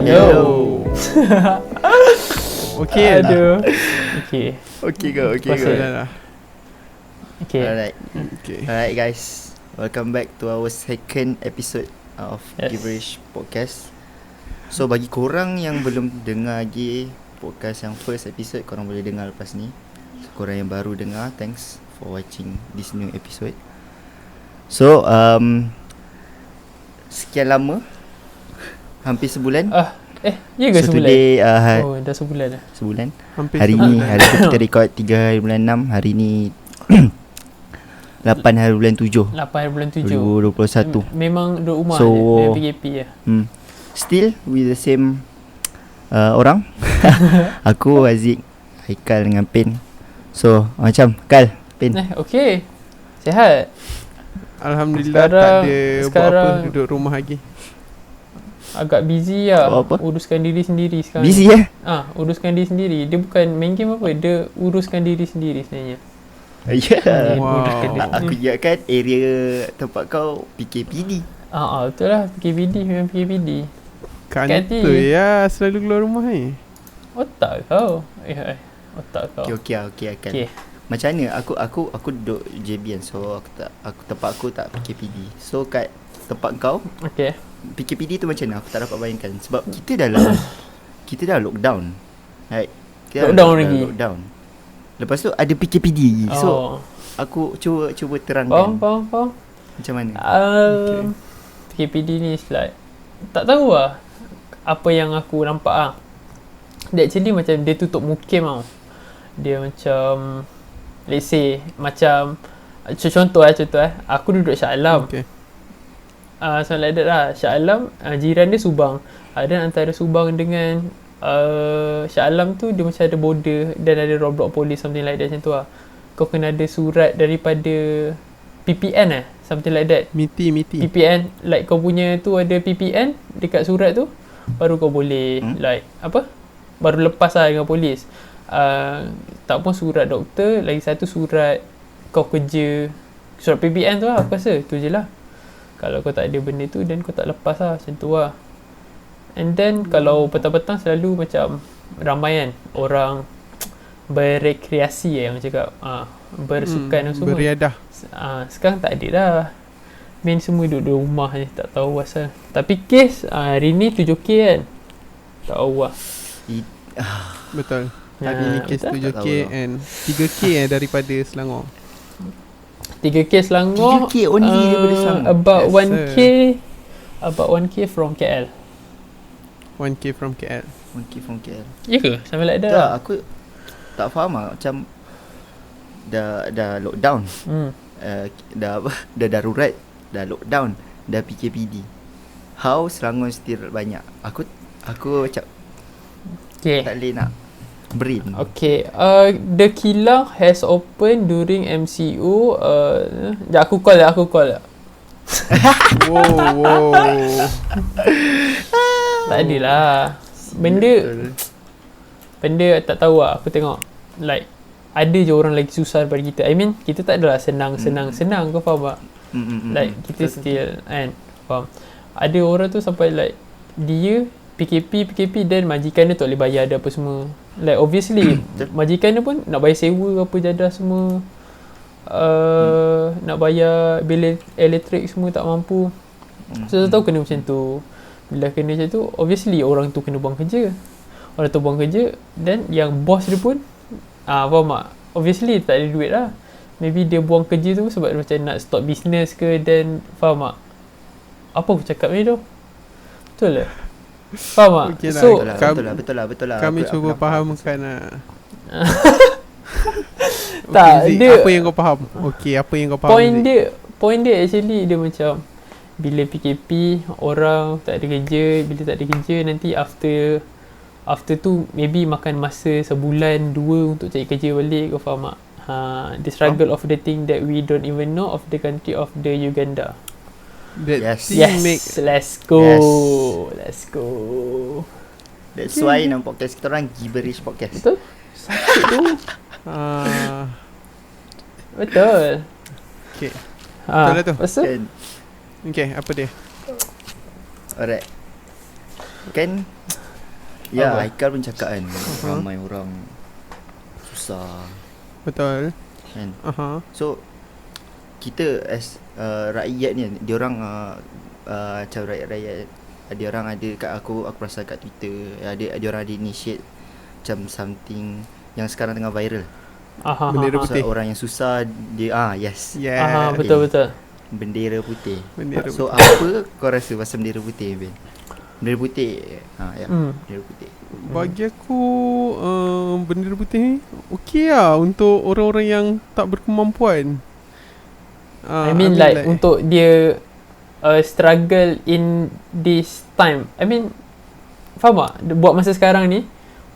Yo. Okay. Aduh. Okay. Okay go. Dah. Okay. Alright guys, welcome back to our second episode of Gibberish Podcast. So bagi korang yang belum dengar lagi podcast yang first episode, korang boleh dengar lepas ni. So, korang yang baru dengar, thanks for watching this new episode. So sekian lama, hampir sebulan. Ya ke So sebulan? today Dah sebulan dah. sebulan. Hampir Hari sebulan. ni, hari tu kita record 3 hari bulan 6. Hari ni 8 hari bulan 7 8 hari bulan 7 2021. Memang duduk rumah So, je, PKP je. Still with the same orang. Aku, Aziz, Haikal dengan Pen. So macam Kal, Pen. Okay. Sihat. Alhamdulillah Sekarang- tak ada buat sekarang- apa, duduk rumah lagi. Agak busy lah. Buat apa? Uruskan diri sendiri sekarang. Busy Uruskan diri sendiri. Dia bukan main game apa, dia uruskan diri sendiri sebenarnya. Ya. Wow. Aku ingatkan area tempat kau PKPD. Betul lah. PKPD memang PKPD. Kantoi ya, selalu keluar rumah ni. Otak kau. Otak kau. Okay Haikal. Okay. Macam mana aku duduk JB kan. So tempat aku tak PKPD. So kat tempat kau Okay. PKPD tu macam mana? Aku tak dapat bayangkan. Sebab kita dah lockdown. Right? Kita Lockdown dah lagi? Lockdown. Lepas tu ada PKPD lagi. So aku cuba terangkan. Faham. Macam mana? PKPD ni like tak tahu lah apa yang aku nampak lah. Dia actually macam dia tutup mukim tau. Dia macam let's say macam contoh aku duduk Shah Alam. Okay. So like that lah. Shah Alam, jiran dia Subang. Dan antara Subang dengan Shah Alam tu dia macam ada border dan ada roadblock polis, something like that macam tu lah. Kau kena ada surat daripada PPN something like that. Miti. PPN, like kau punya tu ada PPN dekat surat tu, baru kau boleh like apa, baru lepas lah dengan polis. Tak pun surat doktor, lagi satu surat kau kerja, surat PPN tu lah. Aku rasa tu je lah. Kalau kau tak ada benda tu, then kau tak lepas lah, macam tu lah. And then kalau petang-petang selalu macam ramai kan orang berrekreasi yang cakap, bersukan semua. Beriadah. Sekarang tak ada dah. Main semua duduk rumah je, tak tahu asal. Tapi kes hari ni 7K kan. Tak tahu lah. Betul. Hari ni kes betul? 7K and 3K daripada Selangor. 3K Selangor. 3K only daripada Selangor. About Yes, 1K. About 1K from KL. 1K from KL. 1K from KL. Ya ke? Sampai like that Tak, lah. aku tak faham lah. Macam dah lockdown. Dah darurat, dah lockdown, dah PKPD. How Selangor still banyak? Aku macam Okay. tak boleh nak brain. Okay, The Kilang has opened during MCO. Aku call lah. Wow. Tak adalah. Benda tak tahu lah. Aku tengok like ada je orang lagi susah daripada kita. I mean kita tak adalah senang. Kau faham tak? Like kita still kan, faham. Ada orang tu sampai like dia PKP dan majikan dia tak boleh bayar dia apa semua. Like obviously majikan dia pun nak bayar sewa apa jadah semua. Nak bayar bil elektrik semua tak mampu. So tahu kena macam tu. Bila kena macam tu, obviously orang tu kena buang kerja. Orang tu buang kerja, dan yang bos dia pun faham tak? Obviously tak ada duit lah. Maybe dia buang kerja tu sebab dia macam nak stop business ke, dan faham tak? Apa aku cakap ni tu? Betul lah. Faham tak? Okay lah. So Betul lah. Kami Aku cuba nampak. fahamkan lah. Tak, Zik, dia- apa yang kau faham? Okay, apa yang kau faham? Point dia actually dia macam bila PKP orang tak ada kerja, bila tak ada kerja nanti after tu maybe makan masa sebulan 2 untuk cari kerja balik. Kau faham tak? The struggle of the thing that we don't even know of the country of the Uganda. That Yes. thing make Let's go. Yes. Let's go. That's why nama podcast kita orang Gibberish Podcast. Betul? sakit tu. Betul. Okay. Betul lah tu. Lepas tu? Kan? Okay, apa dia? Alright. Kan Ya, Apa? Haikal pun cakap kan, ramai orang susah Betul. kan. So So kita as rakyat ni, diorang macam rakyat-rakyat, diorang ada kat aku rasa kat Twitter, diorang ada initiate macam something yang sekarang tengah viral. bendera So, putih. orang yang susah dia yes. Betul. Bendera putih. Bendera So apa kau rasa pasal bendera putih, Ben? Bendera putih. Bendera putih. Bagi aku bendera putih ni okey lah untuk orang-orang yang tak berkemampuan. I mean like untuk dia struggle in this time. I mean faham tak? Buat masa sekarang ni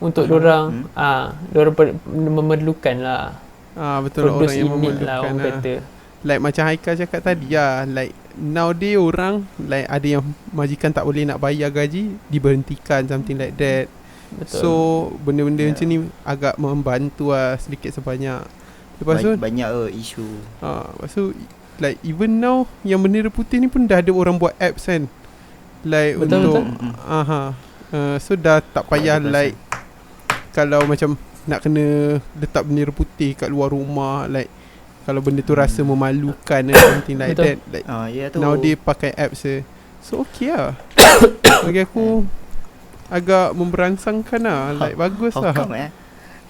untuk diorang memerlukan lah. Betul lah, orang yang memerlukan lah memerlukan orang lah. kata. Like macam Haikal cakap tadi lah, like nowadays orang like ada yang majikan tak boleh nak bayar gaji, diberhentikan, something like that. Betul. So benda-benda macam ni agak membantu lah sedikit sebanyak. Lepas tu Banyak isu. lepas tu like even now yang bendera putih ni pun dah ada orang buat apps kan, like Betul, untuk so dah tak payah like kalau macam nak kena letak bendera putih kat luar rumah, like kalau benda tu rasa memalukan something like Betul. that, like Ya tu. nowadays pakai apps je. So okay lah. Bagi aku agak memberangsangkan lah, like bagus How lah. come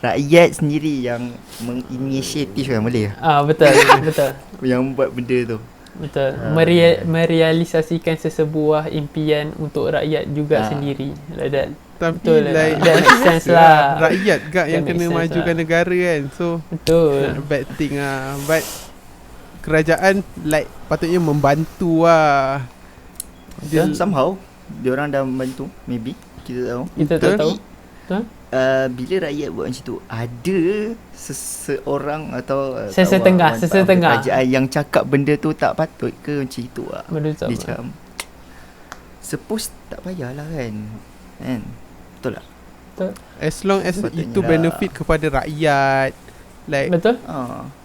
rakyat sendiri yang menginisiatif kan, boleh Betul. Betul. yang buat benda tu. Betul. Merealisasikan sesebuah impian untuk rakyat juga sendiri. Like that. Tapi Betul lah. like That makes sense lah. rakyat gak yang That kena makes sense majukan lah. negara kan. So Betul. bad thing lah. But kerajaan like patutnya membantu lah. Dia somehow diorang dah membantu, maybe kita tahu. Kita tak tahu. Bila rakyat buat macam tu, ada seseorang atau Sesetengah kerajaan yang cakap benda tu tak patut ke macam itu lah. Benda tu Dia sama. macam suppose tak payahlah kan. Betul tak? As long as Sepatutnya itu lah. benefit kepada rakyat, like Betul.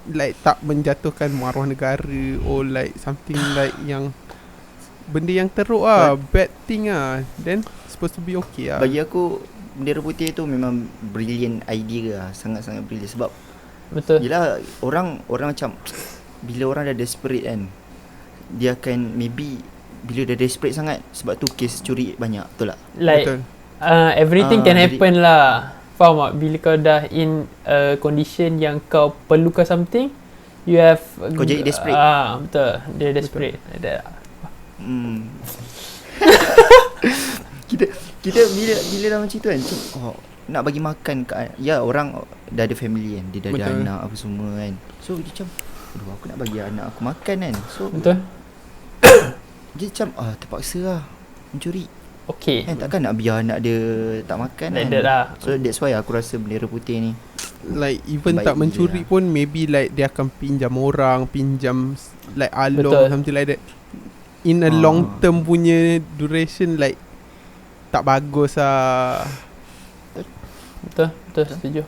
like tak menjatuhkan maruah negara or like something like yang benda yang teruk lah, bad thing lah, then supposed to be okay lah. Bagi aku bendera putih tu memang brilliant idea lah. Sangat-sangat brilliant. Sebab Betul. yelah orang macam bila orang dah desperate kan, dia akan maybe bila dah desperate sangat, sebab tu kes curi banyak. Betul tak? Like Betul. everything can jadi- happen lah. Faham tak? Bila kau dah in a condition yang kau perlukan something, you have Kau jadi desperate. Betul. Dia desperate. Like that. Kita bila dah macam tu kan, nak bagi makan ya orang dah ada family kan, dia dah ada Betul. anak apa semua kan. So dia macam aduh, aku nak bagi anak aku makan kan. So Betul. dia macam terpaksa lah mencuri Okay. kan. Takkan nak biar anak dia tak makan Like kan. that lah. So that's why aku rasa bendera putih ni Like even baik tak mencuri gila. pun maybe like dia akan pinjam orang, pinjam like along, Betul. something like that. In a long term punya duration, like tak bagus lah. Betul. Setuju.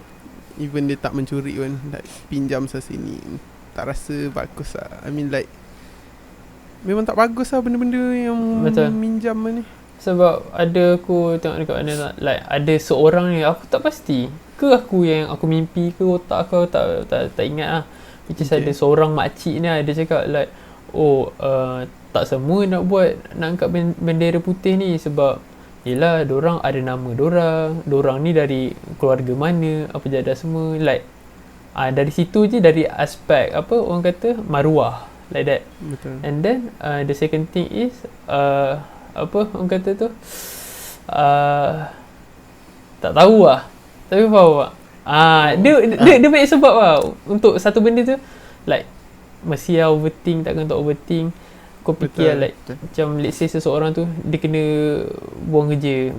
Even dia tak mencuri pun, like pinjam sini, tak rasa bagus lah. I mean like memang tak bagus lah benda-benda yang Betul. minjam ni. Sebab ada aku tengok dekat mana tak, like ada seorang ni aku tak pasti ke aku yang aku mimpi ke otak aku tak ingat lah. Which is ada seorang makcik ni dia cakap like tak semua nak angkat bendera putih ni sebab yelah dorang ada nama dorang ni dari keluarga mana, apa jadah semua, like dari situ je, dari aspek apa orang kata maruah, like that. Betul. And then the second thing is apa orang kata tu tak tahu lah, tapi faham tak? Dia banyak sebab lah untuk satu benda tu, like mesti lah overthink, takkan tak overthink. Kau fikir lah, like macam let's say seseorang tu dia kena buang kerja,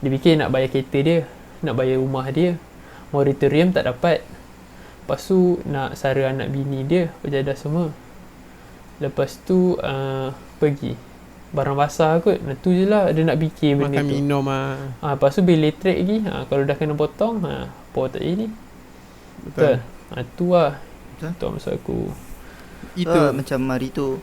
dia fikir nak bayar kereta dia, nak bayar rumah dia, moratorium tak dapat, lepas tu nak sara anak bini dia, berjadah semua, lepas tu pergi barang basah kot, tu je lah dia nak fikir benda Makan tu. minum lah. Lepas tu bil elektrik lagi, kalau dah kena potong, power tak jadi. Betul. Tu lah. Betul. Tu maksud aku. Itu macam hari tu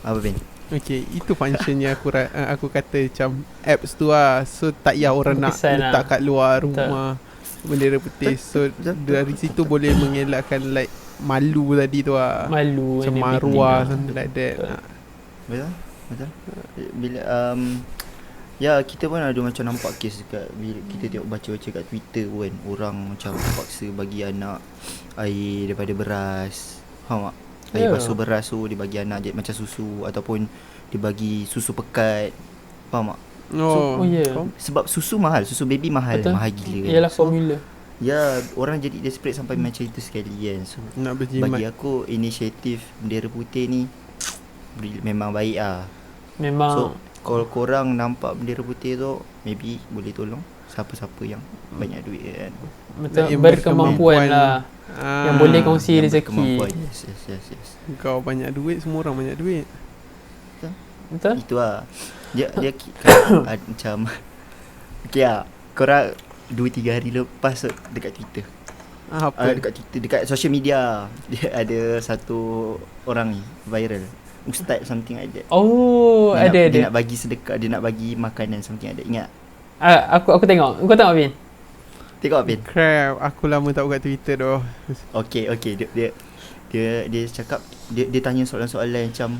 apa Ben? Okay, itu functionnya aku kata macam apps tu lah. So tak payah orang nak Berkesan letak lah. kat luar rumah bendera putih. So dari situ boleh mengelakkan like malu tadi tu lah. Malu Macam and everything maruah lah. something like that. Betul. Betul. Bila ya kita pun ada macam nampak kes dekat bila kita tengok baca-baca kat Twitter pun orang macam paksa bagi anak air daripada beras. Faham tak? Air basuh beras tu dia bagi anak je macam susu ataupun dia bagi susu pekat. Faham tak? Oh, yeah. Sebab susu mahal, susu baby mahal, Betul. mahal gila kan. Ialah formula. Ya, orang jadi desperate sampai macam itu sekali kan. So nak berjimat. bagi aku inisiatif bendera putih ni memang baik lah. Memang So kalau korang nampak bendera putih tu, maybe boleh tolong siapa-siapa yang banyak duit kan. betul yang berkemampuan lah. Yang boleh kongsi Yang rezeki. berkemampuan. Yes. Kau banyak duit, semua orang banyak duit. Betul? Itu lah. Dia kan, macam okay lah. Korang 2-3 hari lepas dekat Twitter. Apa? Dekat Twitter, dekat social media dia ada satu orang ni viral. Ustaz something like that. Oh, Dia ada. nak bagi sedekah, dia nak bagi makanan something like that. Ingat? Aku tengok. Kau tengok Bin? Tengok Bin. Crap, aku lama tak buka Twitter dah. Okay. Dia cakap dia tanya soalan-soalan macam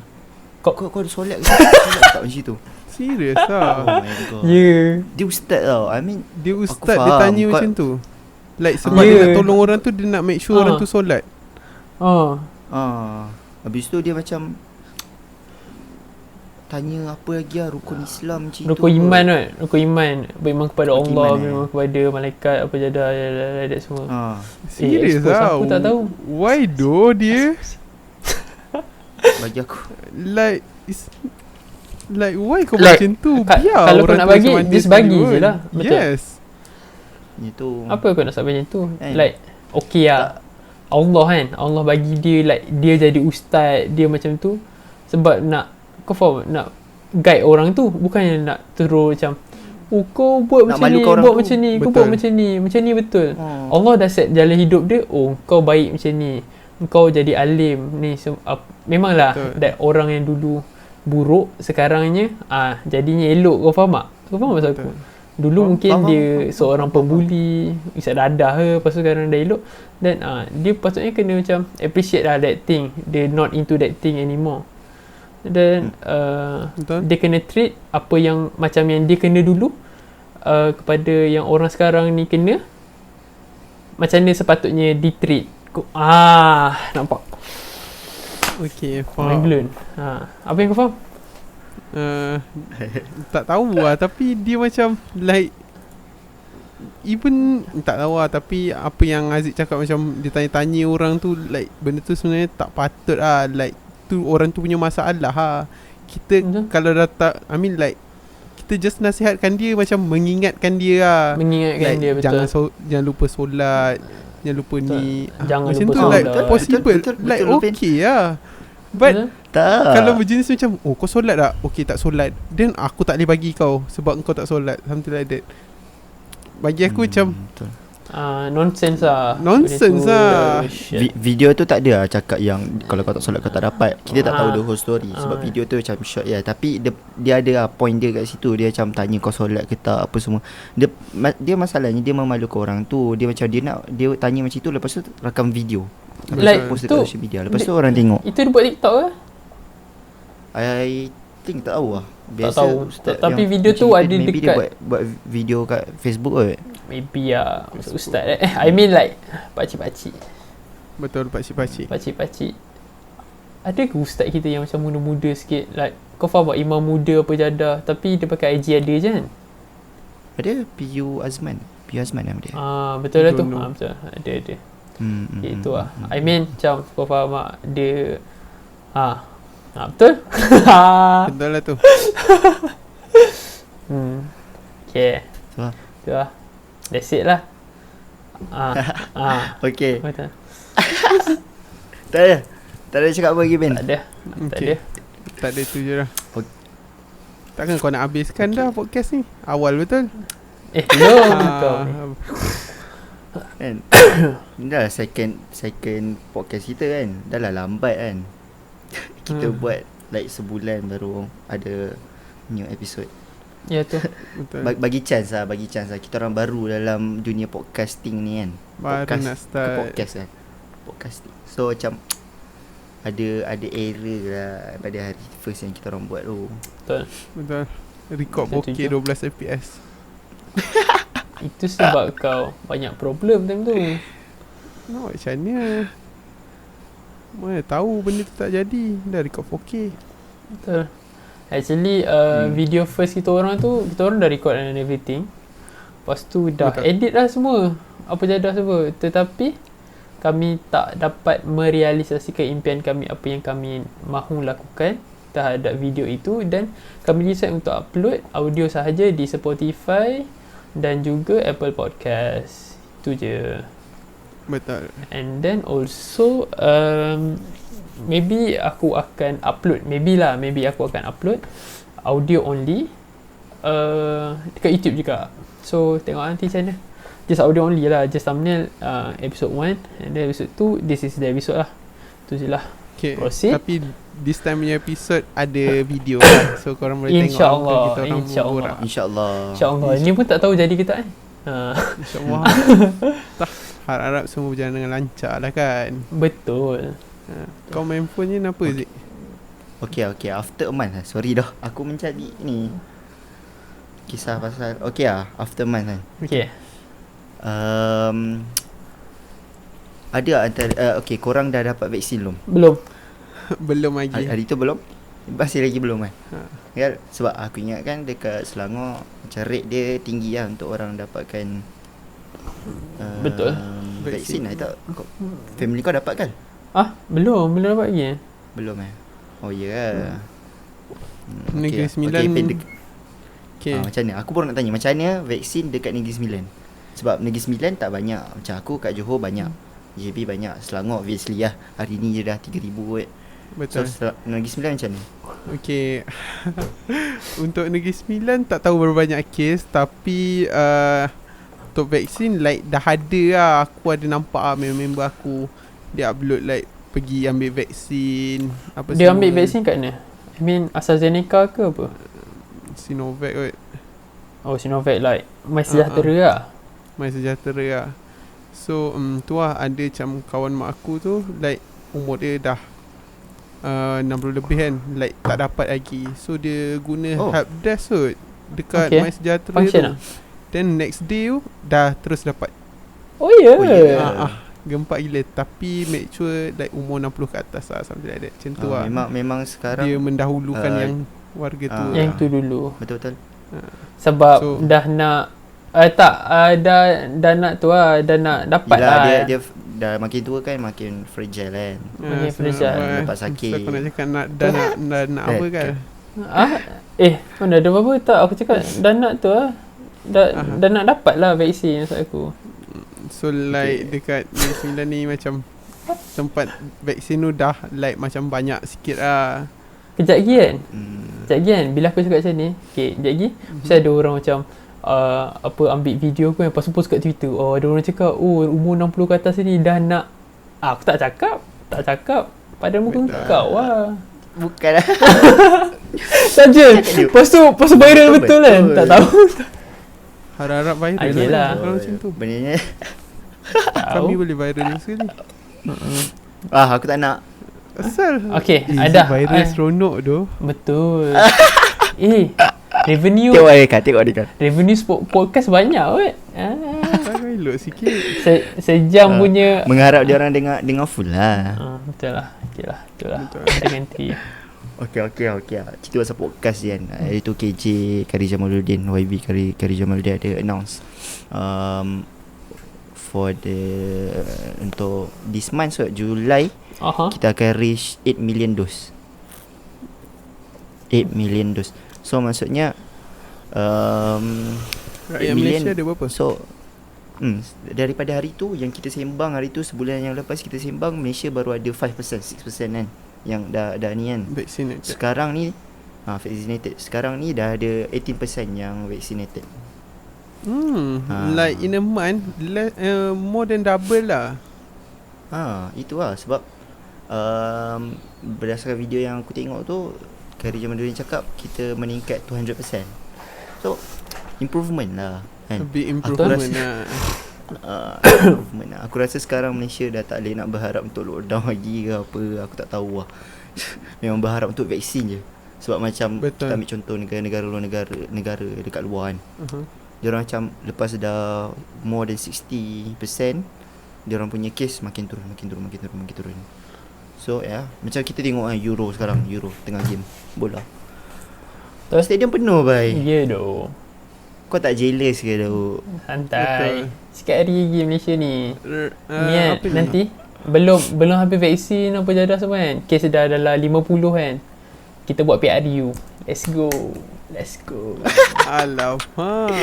kau ada solat ke? Solat tak macam tu. Serius Oh lah. my god. Ya. Dia ustaz tau. I mean Dia ustaz, aku dia faham. tanya Kau- macam tu. Like sebab dia nak tolong orang tu, dia nak make sure orang tu solat. Habis tu dia macam tanya apa lagi lah rukun Islam macam tu. Rukun iman kan? Rukun iman. Beriman kepada Rukun Allah, iman, beriman kepada malaikat, apa jadah, that semua. Serius expose lah. aku tak tahu. Why though dia? Bagi aku Like it's, like why kau Like, macam tu? kalau Biar kau orang nak tu bagi, macam just dia bagi sekali je pun. lah. Betul. Yes. itu. Apa kau nak sampai macam tu? Eh. Like, okay lah. Allah kan, Allah bagi dia like dia jadi ustaz, dia macam tu sebab nak, kau faham, nak guide orang tu, bukannya nak terus macam kau buat Nak macam ni, malukan orang buat tu. macam ni, kau Betul. buat macam ni betul. Allah dah set jalan hidup dia. Kau baik macam ni, kau jadi alim ni. Memanglah Betul. that orang yang dulu buruk sekarangnya jadinya elok. Kau faham tak? Kau faham maksud aku? Dulu mungkin faham, dia faham. seorang pembuli, isap dadah ke, lepas tu sekarang dah elok. Dan dia patutnya kena macam appreciate lah that thing. Dia not into that thing anymore. Dan Betul. dia kena treat apa yang macam yang dia kena dulu kepada yang orang sekarang ni kena, macam ni sepatutnya di-treat. Nampak? Okay, Mind faham. blown. Apa yang kau faham? Tak tahu lah, tapi dia macam like even tak tahu lah, tapi apa yang Aziz cakap macam dia tanya-tanya orang tu, like benda tu sebenarnya tak patut lah. Like tu orang tu punya masalah lah. Kita kalau dah tak, I mean like kita just nasihatkan dia, macam mengingatkan dia lah. Mengingatkan Like dia, betul. jangan lupa solat, jangan lupa Betul. ni. Jangan macam lupa tu solat. like possible. Betul, Like betul, Lupin. okay lah. But Betul? Tak. kalau berjenis macam kau solat tak? Okay, tak solat, then aku tak boleh bagi kau sebab kau tak solat, something like that. Bagi aku macam betul. Nonsense lah. Nonsense Benda tu, lah. shit. Video tu tak ada lah cakap yang kalau kau tak solat kau tak dapat. Kita tak tahu the whole story. Sebab Ah. video tu macam short ya. Tapi dia ada lah point dia kat situ. Dia macam tanya kau solat ke tak, apa semua. Dia masalahnya dia memalukan orang tu. Dia macam dia tanya macam tu, lepas tu rakam video. Lepas Like, tu post tu- dekat social media. Lepas tu orang tengok. Itu dia buat TikTok ke? I think tak tahu lah. Biasa tahu. ustaz Tapi yang video tu macam ada maybe dekat- dia buat video kat Facebook kot. Maybe lah. Ustaz I mean like pakcik-pakcik. betul, pakcik-pakcik. Pakcik-pakcik. Ada ke ustaz kita yang macam muda-muda sikit? Like, kau faham tak, imam muda apa jadah, tapi dia pakai IG ada je kan? Ada PU Azman nama dia. Betul lah tu. Don't know. Betul. Ada. Hmm, Itu lah. I mean macam kau faham tak, dia betul? Betul lah tu. Okay. Tu lah. Tu lah. That's it lah. Okay. Betul. Tak ada cakap apa lagi Ben. Tak ada. Tak ada. Tak ada tu je lah. Okay. Takkan kau nak habiskan dah podcast ni? Awal betul. Belum kau ni. Kan. Ini dah second podcast kita kan. Dah lah lambat kan. Kita buat like sebulan baru ada new episode. Ya tu. Betul. Bagi chance lah. Kita orang baru dalam dunia podcasting ni kan. Baru nak start. Podcast kan. Podcasting. So macam ada error lah pada hari first yang kita orang buat tu. Betul. Record Saya 4K setuju. 12 fps. Itu sebab kau banyak problem time tu. Macam mana? Mana tahu benda tu tak jadi. Dah record 4K. Betul. Actually video first kita orang dah record and everything. Lepas tu dah Betul. edit lah semua. Apa jadah semua. Tetapi kami tak dapat merealisasikan impian kami, apa yang kami mahu lakukan terhadap video itu, dan kami decide untuk upload audio sahaja di Spotify dan juga Apple Podcast. Itu je. Betul. And then also maybe aku akan upload maybe aku akan upload audio only dekat YouTube juga. So tengok nanti macam mana. Just audio only lah, just thumbnail episode 1 and then episode 2 this is the episode lah. Tu je lah. Okay. Proceed. Tapi this time punya episode ada video lah. So korang boleh tengok InsyaAllah, kita orang borak. InsyaAllah. InsyaAllah. Ni pun tak tahu jadi ke tak kan. InsyaAllah. Harap semua berjalan dengan lancar lah kan. Betul. Kau main phone ni kenapa Zik? Okay, after a month lah. Sorry dah, aku mencari ni kisah pasal after a month kan. Okay. Ada antara korang dah dapat vaksin belum? Belum. Belum lagi. Hari tu belum? Masih lagi belum kan? Ya, sebab aku ingat kan dekat Selangor macam rate dia tinggi lah untuk orang dapatkan Betul. vaksin lah. Tak, family kau dapat kan? Belum dapat lagi. Belum Oh ya. Negeri Sembilan. Macam mana? Aku baru nak tanya macam mana vaksin dekat Negeri Sembilan. Sebab Negeri Sembilan tak banyak. Macam aku kat Johor banyak, JB banyak, Selangor obviously lah. Hari ni je dah 3,000 kot. Betul. So Negeri Sembilan macam ni? Okay. Untuk Negeri Sembilan tak tahu berapa banyak kes. Tapi untuk vaksin like dah ada lah. Aku ada nampak lah member aku, dia upload like pergi ambil vaksin apa Dia semua. ambil vaksin kat mana? I mean AstraZeneca ke apa? Sinovac kot. Oh, Sinovac like My Sejahtera lah. My Sejahtera lah. So tu lah, ada macam kawan mak aku tu like umur dia dah 60 lebih kan, like tak dapat lagi. So dia guna helpdesk kot dekat My Sejahtera Function tu. lah. Then next day tu dah terus dapat. Oh ya yeah. Gempak gila. Tapi make sure like umur 60 ke atas lah, something like that. Macam tu lah. Memang sekarang dia mendahulukan yang warga tu. Yang tu dulu. Betul. Sebab dah nak dah nak tu lah, dah nak dapat yelah, lah. dia dah makin tua kan, makin fragile kan. Makin fragile. Lepas sakit. Aku nak cakap nak apa kan. Mana ada apa-apa tak. Aku cakap dah nak tu lah. Dah nak dapat lah vaksin maksud aku. So like dekat Negeri Sembilan ni macam tempat vaksin tu dah like macam banyak sikit lah. Kejap lagi kan bila aku cakap macam ni, okay, kejap lagi mesti ada orang macam ambil video aku yang lepas tu post kat Twitter. Ada orang cakap umur 60 ke atas ni dah nak. Aku tak cakap pada muka kau lah. Bukan lah. Saja. Lepas tu viral betul kan. Tak tahu. Harap-harap viral lah kalau macam tu. Benarnya Kami boleh viral sekali. aku tak nak. Asal Okay, ada viral seronok tu. Betul. Revenue Tengok dia kan. Revenue podcast banyak kot. Elok sikit. Sejam punya. Mengharap dia orang dengar full lah. Betul lah. Okay lah. Betul lah. Dengan entry. Okay. Cerita pasal podcast kan. Hari tu KJ Kari Jamaluddin, YB Kari Jamaluddin ada announce for untuk this month, so Julai kita akan reach 8 million dose. 8 million dose. So maksudnya Rakyat Malaysia ada berapa? So daripada hari tu yang kita sembang, hari tu sebulan yang lepas kita sembang, Malaysia baru ada 5%, 6% kan yang dah ni kan vaccinated. Sekarang ni vaccinated. Sekarang ni dah ada 18% yang vaccinated. Like in a month more than double lah. Itu lah sebab berdasarkan video yang aku tengok tu, Khairy Jamaluddin cakap kita meningkat 200%. So improvement lah kan. Big improvement lah. Improvement lah. Aku rasa sekarang Malaysia dah tak boleh nak berharap untuk lockdown lagi ke apa. Aku tak tahu lah. Memang berharap untuk vaksin je. Sebab macam Betul. kita ambil contoh negara dekat luar kan. Diorang macam lepas dah more than 60%, diorang punya kes makin turun. So macam kita tengok Euro sekarang, Euro tengah game bola. Stadium penuh bai. Ya doh. Kau tak jealous ke dah? Santai. Sikit hari lagi Malaysia ni. Ni kan, apa ni? nanti belum habis vaksin apa jadah semua kan. Kes dah dalam 50 kan. Kita buat PRU. Let's go. Alamak.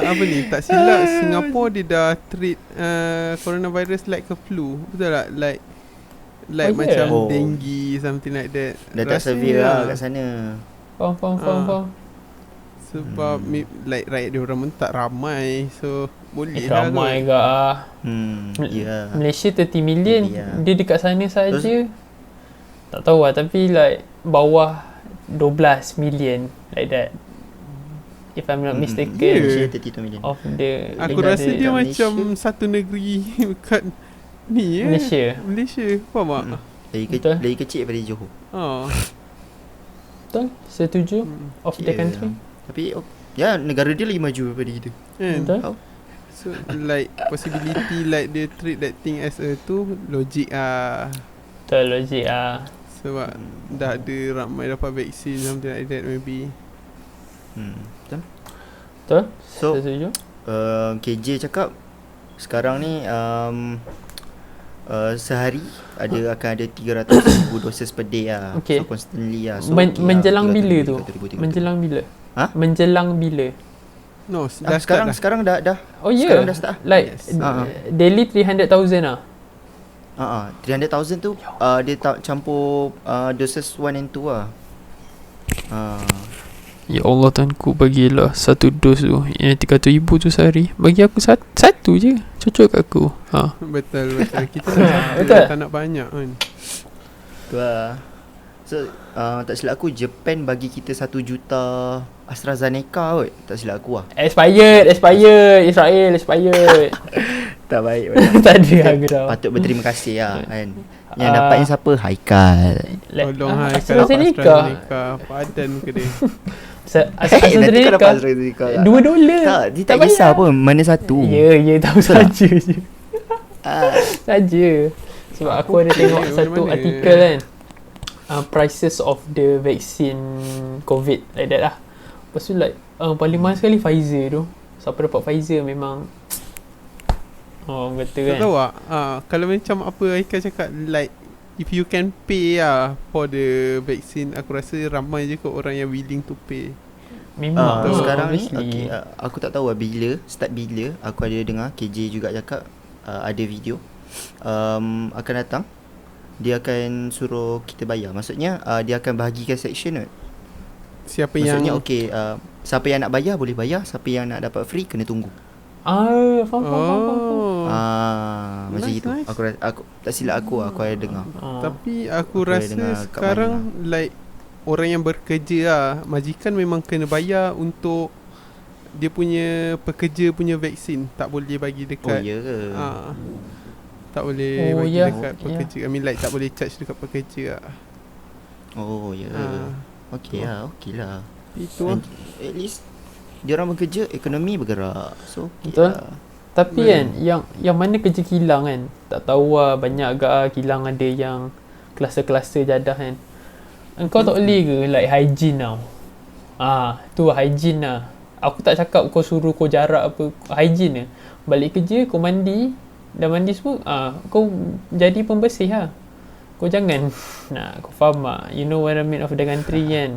Apa ni? Tak silap Singapore dia dah treat coronavirus like a flu. Betul tak? Like macam dengue, something like that. Dah tak severe lah kat sana. Faham. Sebab like rakyat dia orang pun tak ramai. So boleh lah Ramai kot. ke Ya. Malaysia 30 million. Ya. Dia dekat sana saja. Tak tahu lah. Tapi like bawah 12 million. Like that. If I'm not mistaken. Yeah. Malaysia 32 million. Of the Aku negara rasa dia Malaysia. macam satu negeri kat ni Malaysia. Faham tak? Betul. Lagi kecil daripada Johor. Betul. Setuju. Of the Yeah. country. Tapi negara dia lagi maju daripada kita. Betul. Tahu? So like possibility like dia treat that thing as a tu logik Betul logik sebab dah ada ramai dapat vaksin, something like that maybe. Betul. Betul. So Setuju. KJ cakap sekarang ni sehari akan ada 300,000 dosis per day lah. Okay. So constantly lah. So Menjelang bila tu? Menjelang bila? Ha? Menjelang bila? No, dah start dah. sekarang dah Oh ya. Sekarang dah start. Like Yes. daily 300,000 lah. 300,000 tu dia campur dosis 1 and 2 lah. Ya Allah Tuanku, bagilah satu dos tu yang 300,000 tu sehari. Bagi aku satu je. Cocok kat aku. Betul. Kita nak Betul. tak nak banyak kan. Tu lah. So tak silap aku Japan bagi kita 1 juta AstraZeneca kot. Tak silap aku lah. Expired. Israel expired. Tak baik. Tak ada aku tahu. Patut berterima kasih lah kan. Yang dapat ni siapa? Haikal. Tolong hai AstraZeneca. Padan ke dia. Nanti kau dapat AstraZeneca lah. $2. Tak, dia tak kisah pun mana satu. Ya tahu saja je. Ah, Saja. Sebab aku ada tengok satu mana? artikel kan. Prices of the vaccine COVID like that lah. Lepas tu like paling mahal sekali Pfizer tu. Siapa dapat Pfizer memang betul Tak kan. tahu tak? Kalau macam apa Haikal cakap, like if you can pay for the vaccine, aku rasa ramai je kot orang yang willing to pay. Memang sekarang ni obviously. aku tak tahu lah bila. Aku ada dengar KJ juga cakap ada video akan datang. Dia akan suruh kita bayar. Maksudnya dia akan bahagikan section kot. Maksudnya okay, siapa yang nak bayar boleh bayar. Siapa yang nak dapat free kena tunggu. Faham. Macam Nice, gitu. nice. Aku tak silap aku ada dengar. Tapi aku Aku ada dengar rasa kat sekarang like orang yang bekerja majikan memang kena bayar untuk dia punya pekerja punya vaksin. Tak boleh bagi Oh dekat ya ke? tak boleh bagi ya. dekat pekerja. I mean like tak boleh charge dekat pekerja Oh ya. Okay lah. Itu lah. At least diorang bekerja, ekonomi bergerak. So Betul. lah. Tapi kan yang mana kerja kilang kan. Tak tahu lah, banyak agak kilang ada yang kluster-kluster jadah kan. Engkau tak boleh ke like hygiene tau. Tu hygiene lah. Aku tak cakap kau suruh kau jarak apa, hygiene lah. Balik kerja kau mandi, dah mandi semua, kau jadi pembersih lah. Kau jangan kau faham tak? You know what I mean of the country kan.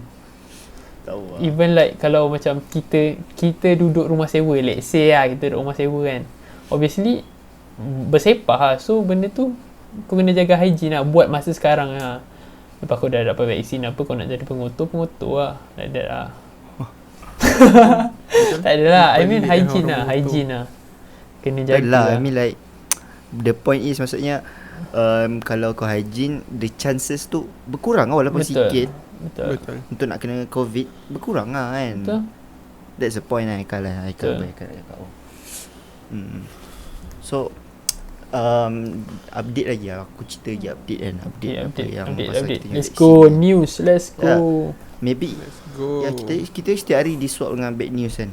Tahu lah. Even like kalau macam kita duduk rumah sewa, let's say lah kita duduk rumah sewa kan, obviously bersepah lah. So benda tu kau kena jaga hygiene lah. Buat masa sekarang lah. Lepas kau dah dapat vaksin apa, kau nak jadi pengotor lah. Like that lah. Tak adalah, I mean hygiene lah. Kena jaga lah. lah. I mean like the point is maksudnya kalau kau hygiene, the chances tu berkurang walaupun Betul. sikit Betul. untuk nak kena COVID berkurang lah kan. Betul. That's the point lah Haikal Betul. So update lagi lah. Aku cerita lagi update kan. Update apa yang pasal kita punya Let's vaksin go kan. news. Let's go. Maybe Let's go. ya, kita setiap hari diswap dengan bad news kan.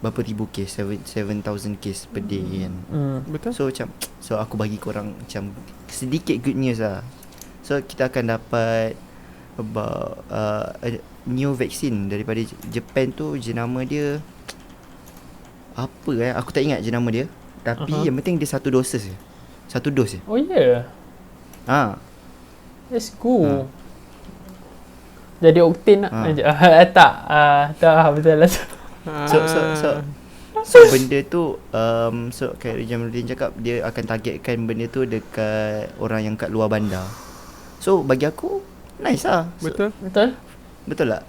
Berapa ribu kes, 7,000 kes per day kan. Betul. So aku bagi korang macam sedikit good news lah. So kita akan dapat about a new vaccine daripada Japan tu. Jenama dia apa aku tak ingat jenama dia. Tapi yang penting dia satu dosis je. Satu dos je. Oh yeah. Let's go. Jadi Octane nak tak betul lah. So benda tu so kayak Jamaluddin cakap, dia akan targetkan benda tu dekat orang yang kat luar bandar. So bagi aku nice lah. Betul. Betul tak?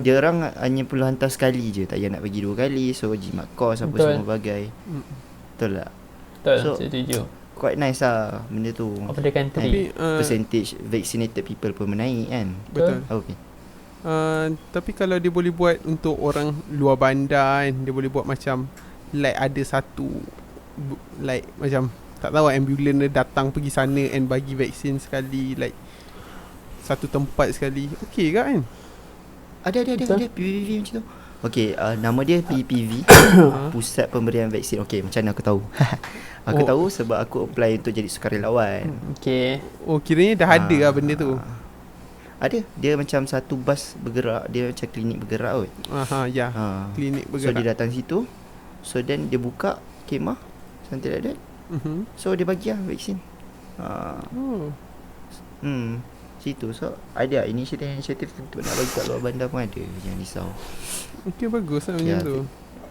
Dia orang hanya perlu hantar sekali je, tak payah nak bagi 2 kali. So jimat kos apa semua bagai. Betul tak? Betul, So, setuju. Quite nice lah benda tu. Apa dia country? Tapi Percentage vaccinated people pun menaik kan. betul. Okay. Tapi kalau dia boleh buat untuk orang luar bandar kan, dia boleh buat macam like ada satu like macam tak tahu ambulans dia datang pergi sana and bagi vaksin sekali, like satu tempat sekali. Okey ke kan? Ada PPV macam tu. Okay, nama dia PPV, Pusat Pemberian Vaksin. Okay, macam mana aku tahu? Aku tahu sebab aku apply untuk jadi sukarelawan. Okay. Oh, kiranya dah ada lah benda tu. Ada. Dia macam satu bas bergerak. Dia macam klinik bergerak kot. Ya. Klinik So bergerak. dia datang situ. So then dia buka kemah, something like that. So dia bagi lah vaksin. Situ. So ada inisiatif untuk nak bagi kat luar bandar pun ada. Jangan risau. Okey, bagus lah macam tu.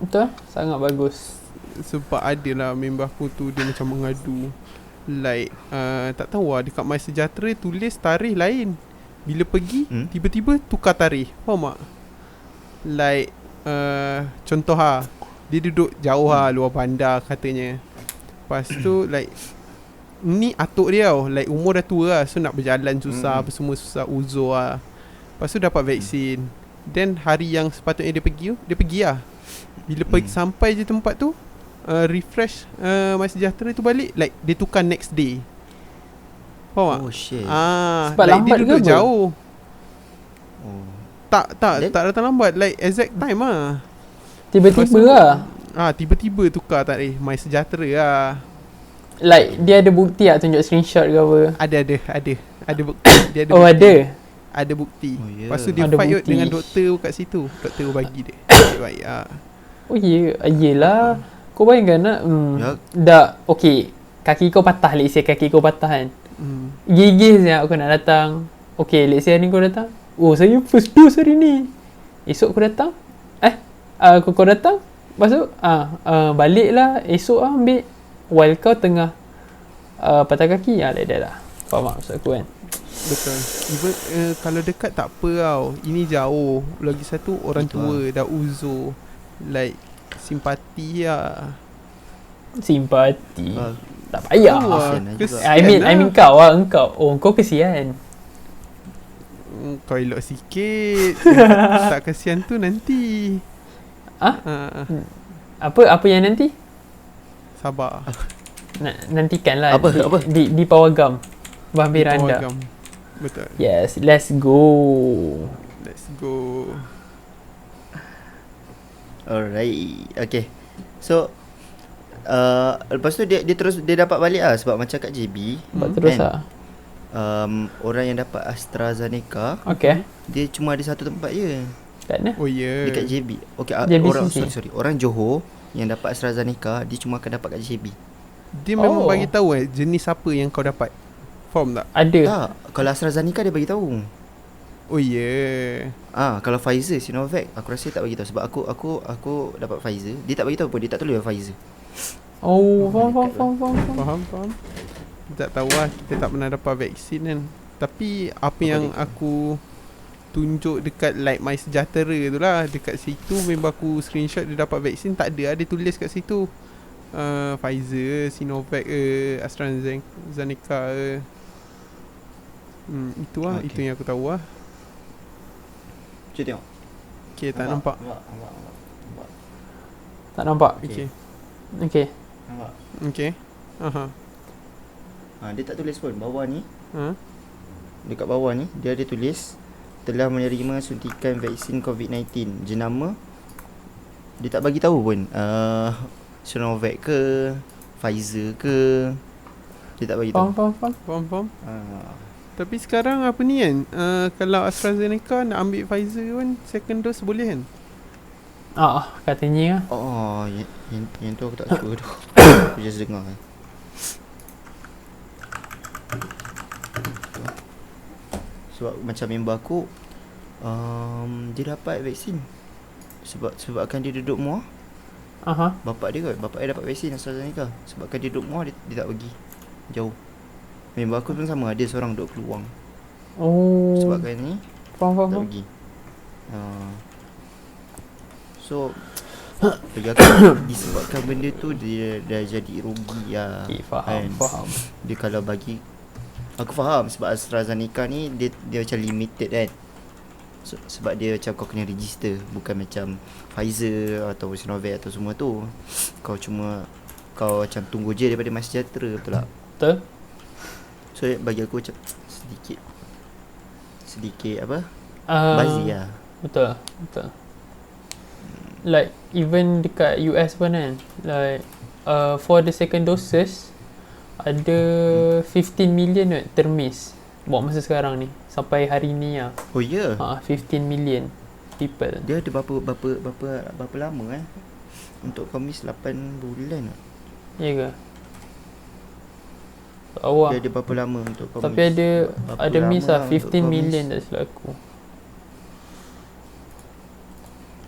Betul. Sangat bagus. Sebab ada lah member aku tu, dia macam mengadu like tak tahu lah, dekat MySejahtera tulis tarikh lain. Bila pergi tiba-tiba tukar tarikh. Faham tak? Like contoh lah, dia duduk jauh lah luar bandar katanya. Lepas tu like ni atuk dia tau, like umur dah tua lah, so nak berjalan susah, apa semua susah, uzur lah. Lepas tu dapat vaksin. Then hari yang sepatutnya dia pergi lah. Bila pergi sampai je tempat tu, refresh MySejahtera tu balik, like dia tukar next day. Faham tak? Oh shit. Sebab like lambat dia duduk ke apa? jauh. Tak Then? datang lambat, like exact time lah. Tiba-tiba Lepas tu, lah. tiba-tiba tukar tarikh MySejahtera lah. Like dia ada bukti tak tunjuk screenshot ke apa? Ada bukti. Dia ada Oh bukti. ada. Ada bukti. Oh, yeah. Lepas tu dia Ada fight bukti. dengan doktor kat situ. Doktor bagi dia. Baik Oh yelah. Kau bayangkan nak dah okay, kaki kau patah. Let's say kaki kau patah kan. Gigih siap aku nak datang. Okay, let's say hari ni kau datang. Oh, saya first dose hari ni. Esok kau datang. Kau datang. Lepas tu balik lah. Esok ambil. While kau tengah patah kaki, like that lah. Faham tak maksud aku kan? Betul. Even kalau dekat tak apa tau. Ini jauh. Lagi satu orang Itu tua dah uzur. Like simpati lah. Simpati. Tak payah. Kesian lah I mean kau lah. Kau kesian. Kau elok sikit. Tak kesian tu nanti. Apa yang nanti? Sabar. Nantikan lah. Apa? Di Pawagam. Bahampir anda. Pawagam. Betul. Yes, let's go. Let's go. Alright. Okay. So lepas tu dia dapat balik lah. Sebab macam kat JB Buat terus kan, lah. orang yang dapat AstraZeneca, Okay. dia cuma ada satu tempat je Kat mana? Oh ya. dekat JB. Okay, JBCC. sorry. Orang Johor yang dapat AstraZeneca, dia cuma akan dapat kat JB. Dia memang bagi tahu jenis apa yang kau dapat. Faham tak? Ada. Tak, kalau AstraZeneca dia bagi tahu. Oh ya. Kalau Pfizer, Sinovac, aku rasa tak bagi tahu sebab aku dapat Pfizer. Dia tak bagi tahu pun, dia tak tulis Pfizer. Oh, Faham. Tak tahu lah, kita tak pernah dapat vaksin kan. Tapi apa yang aku tunjuk dekat like MySejahtera tu lah, dekat situ member aku screenshot dia dapat vaksin, tak ada, dia tulis kat situ Pfizer, Sinovac AstraZeneca itu lah, Okay. itu yang aku tahu lah. Cuba tengok. Okay, tak nampak. Nampak. Tak nampak. Okay. Okay. Nampak. Okay. Aha. Dia tak tulis pun bawah ni. Ha? Dekat bawah ni dia ada tulis telah menerima suntikan vaksin COVID-19. Jenama dia tak bagi tahu pun. Sinovac ke, Pfizer ke. Dia tak bagi tahu. Faham. Tapi sekarang apa ni kan, kalau AstraZeneca nak ambil Pfizer pun second dose boleh kan? Katanya. Oh, yang tu aku tak suka tu. Aku just dengar. Sebab macam member aku dia dapat vaksin. Sebabkan dia duduk muar. Bapak dia dapat vaksin AstraZeneca. Sebabkan dia duduk muar, dia tak pergi jauh. Member aku pun sama, ada seorang duduk Keluang. Sebabkan ni tak Faham. pergi. So bagi aku disebabkan benda tu dia dah jadi rugi lah. Okay, faham. Dia kalau bagi, aku faham sebab AstraZeneca ni dia macam limited kan. Sebab dia macam kau kena register, bukan macam Pfizer atau Sinovac atau semua tu. Kau macam tunggu je daripada MySejahtera, betul tak? Betul. So bagi aku macam sedikit apa? Bazir lah. Betul. Like even dekat US pun kan, like for the second doses ada 15 million termiss buat masa sekarang ni sampai hari ni lah. Oh ya. 15 million people. Dia ada berapa lama untuk kau miss 8 bulan tak? Ya ke? Tak tahu lah. Dia ada berapa lama untuk kau Tapi miss? ada miss lah, untuk 15 kau million miss? tak silap aku.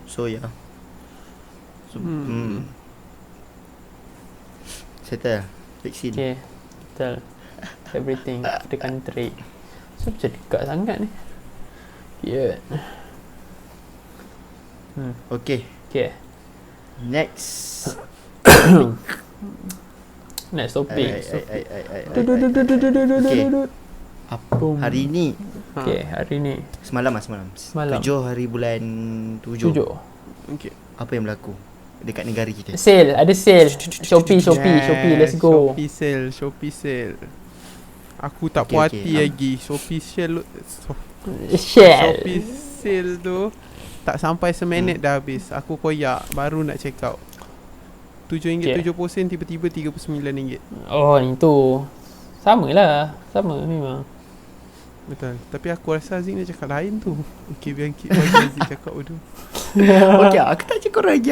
So ya. Settle vaksin. Okay, betul. Everything the country. So macam dekat sangat ni. Yeah. Okay. Okay. Next. Next topic. Boom. Hari ni Okay, hari ni Semalam. Semalam. 7 hari bulan 7. 7. Okay. Apa yang berlaku dekat negara kita? Sale, ada sale. Shopee, let's go. Shopee sale. Aku tak Okay, puas okay, hati lagi. Shopee sale Share. Shopee sale tu tak sampai seminit dah habis. Aku koyak baru nak check out. RM7.70 tiba-tiba RM39. Oh, itu sama lah. Sama memang. Betul. Tapi aku rasa Aziz nak cakap lain tu. Okay, biar Aziz cakap dulu. Okay, aku tak cakap korang lagi.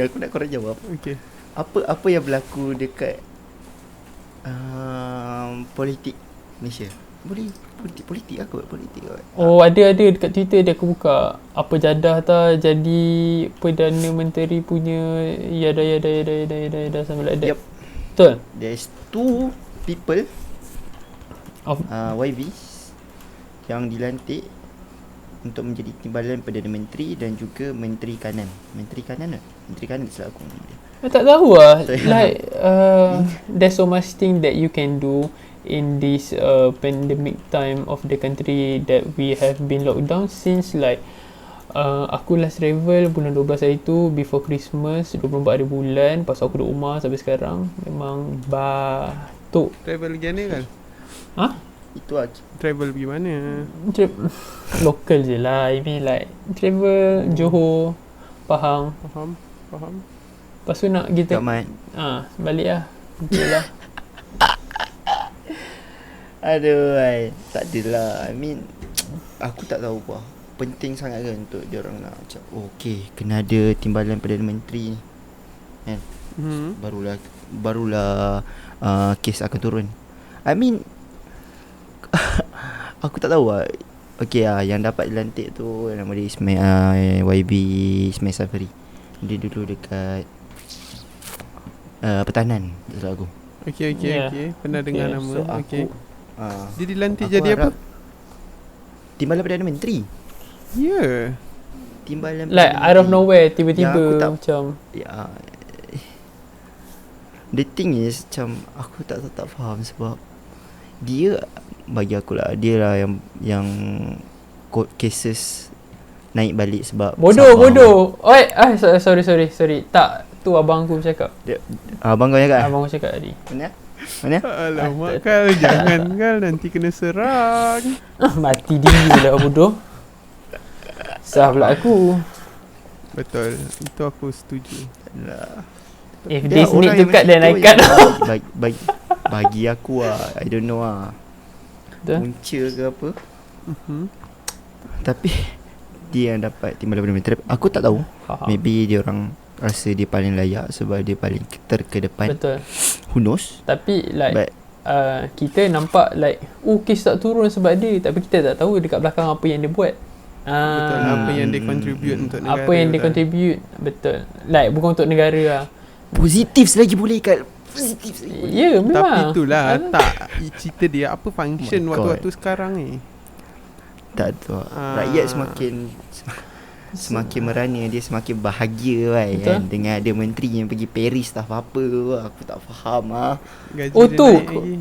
Aku nak korang jawab. Okay. Apa yang berlaku dekat politik Malaysia? Boleh politik aku politik kot. Oh, ada dekat Twitter dia aku buka. Apa jadah jadi Perdana Menteri punya yada sampai like that. Yep. Betul? There's 2 people Of YBs yang dilantik untuk menjadi timbalan Perdana Menteri dan juga Menteri Kanan. Menteri Kanan silap aku. tak tahu lah. So, Like there's so much thing that you can do in this pandemic time of the country that we have been locked down since like aku last travel bulan 12 hari tu before Christmas, 24 hari bulan. Lepas aku duduk rumah sampai sekarang memang batuk. Travel pergi mana kan? Itu lah. Travel pergi mana? Local je lah. I mean like travel Johor, Pahang. Faham? Lepas tu nak kita Mat. balik lah. Okay lah. Aduh, tak adalah. I mean, aku tak tahu apa. Penting sangat kan untuk diorang nak macam okay, kena ada timbalan Perdana Menteri ni kan. Barulah kes akan turun. I mean aku tak tahu lah. Okay lah, yang dapat dilantik tu nama dia YB Ismail Safari. Dia dulu dekat Pertahanan, tak tahu aku. Okay. Pernah dengar nama. So Okay. Dia dilantik aku jadi apa? Timbalan Perdana Menteri. Ya. Timbalan Like Perdana out of Menteri. nowhere tiba-tiba Yang aku tak- macam Ya. the thing is macam aku tak faham sebab dia bagi aku lah, dia lah yang cases naik balik sebab Bodoh. Oi, sorry. Tak, tu abang aku cakap. Abang kau cakap? Abang aku cakap tadi. Mana? Alamak Kal, jangan Kal, nanti kena serang. Mati diri lah bodoh. Sah pula aku. Betul, itu aku setuju. If this need to cut, then I cut. Bagi aku lah, I don't know lah, punca ke apa. Tapi dia yang dapat timbal benda-benda. Aku tak tahu. Maybe dia orang rasa dia paling layak sebab dia paling terkedepan. Betul. Who knows? Tapi like kita nampak like kes tak turun sebab dia, tapi kita tak tahu dekat belakang apa yang dia buat. Betul, apa yang dia contribute untuk negara. Apa yang dia contribute. Betul. Like bukan untuk negara lah. Positif selagi boleh Kal. Positif selagi boleh. Ya, memang. Tapi itulah tak cerita dia apa function waktu-waktu sekarang ni. Tak tahu. Rakyat semakin merana, dia semakin bahagia kan dengan ada menteri yang pergi Paris tak apa-apa. Aku tak faham Gaji tu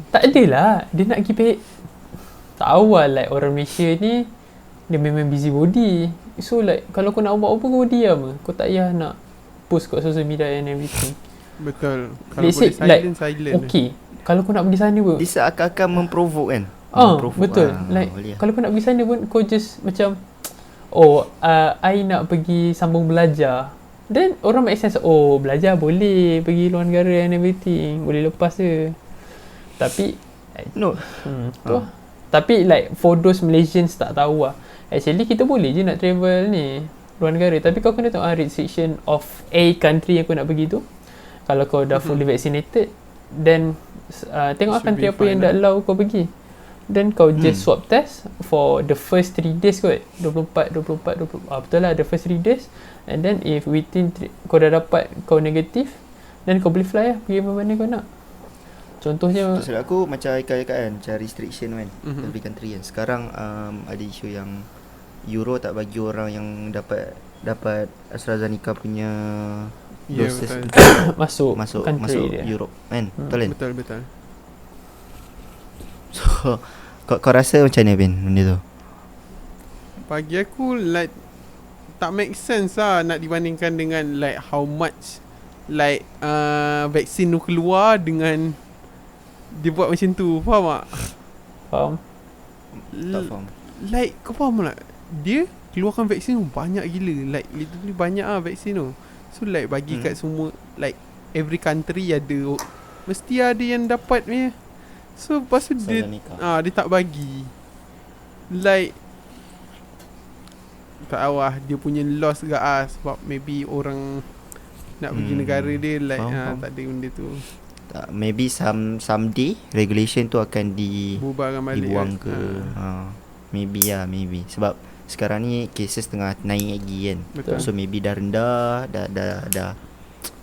tak adalah dia nak pergi tahu lah, like orang Malaysia ni dia memang busybody. So like kalau kau nak buat apa, kau diam. Kau tak payah nak post kat social media and everything. Betul. Kalau Let's boleh say, silent. Okay, kalau kau nak pergi sana pun dia seakan-akan memprovoke kan. Betul. Like kalau kau nak pergi sana pun kau just macam I nak pergi sambung belajar. Then orang make sense, belajar boleh, pergi luar negara and everything, boleh lepas je. Tapi tapi like for those Malaysians tak tahu lah, actually kita boleh je nak travel ni luar negara, tapi kau kena tahu restriction of a country yang kau nak pergi tu. Kalau kau dah fully vaccinated, then tengok country apa yang dah allow kau pergi. Then kau just swab test for the first 3 days kot. 24 betul lah, the first 3 days. And then if within kau dah dapat kau negatif, then kau boleh fly lah pergi mana kau nak. Contohnya maksud aku macam kan, macam restriction kan, every country kan. Sekarang ada isu yang Euro tak bagi orang yang dapat AstraZeneca punya dosis masuk Europe kan. Betul kan? Betul. So kau rasa macam ni Ben benda tu? Bagi aku like tak make sense lah nak dibandingkan dengan like how much like vaksin tu keluar dengan dia buat macam tu. Faham tak? Faham. Tak faham. Like kau faham tak? Dia keluarkan vaksin tu banyak gila. Like literally banyak vaksin tu. So like bagi kat semua, like every country ada, mesti ada yang dapat ni. So lepas tu dia tak bagi. Like tak tahu lah, dia punya loss ke sebab maybe orang nak pergi negara dia like tak ada benda tu. Maybe someday regulation tu akan dibuang ke. Maybe sebab sekarang ni cases tengah naik lagi kan. Betul. So maybe dah rendah, dah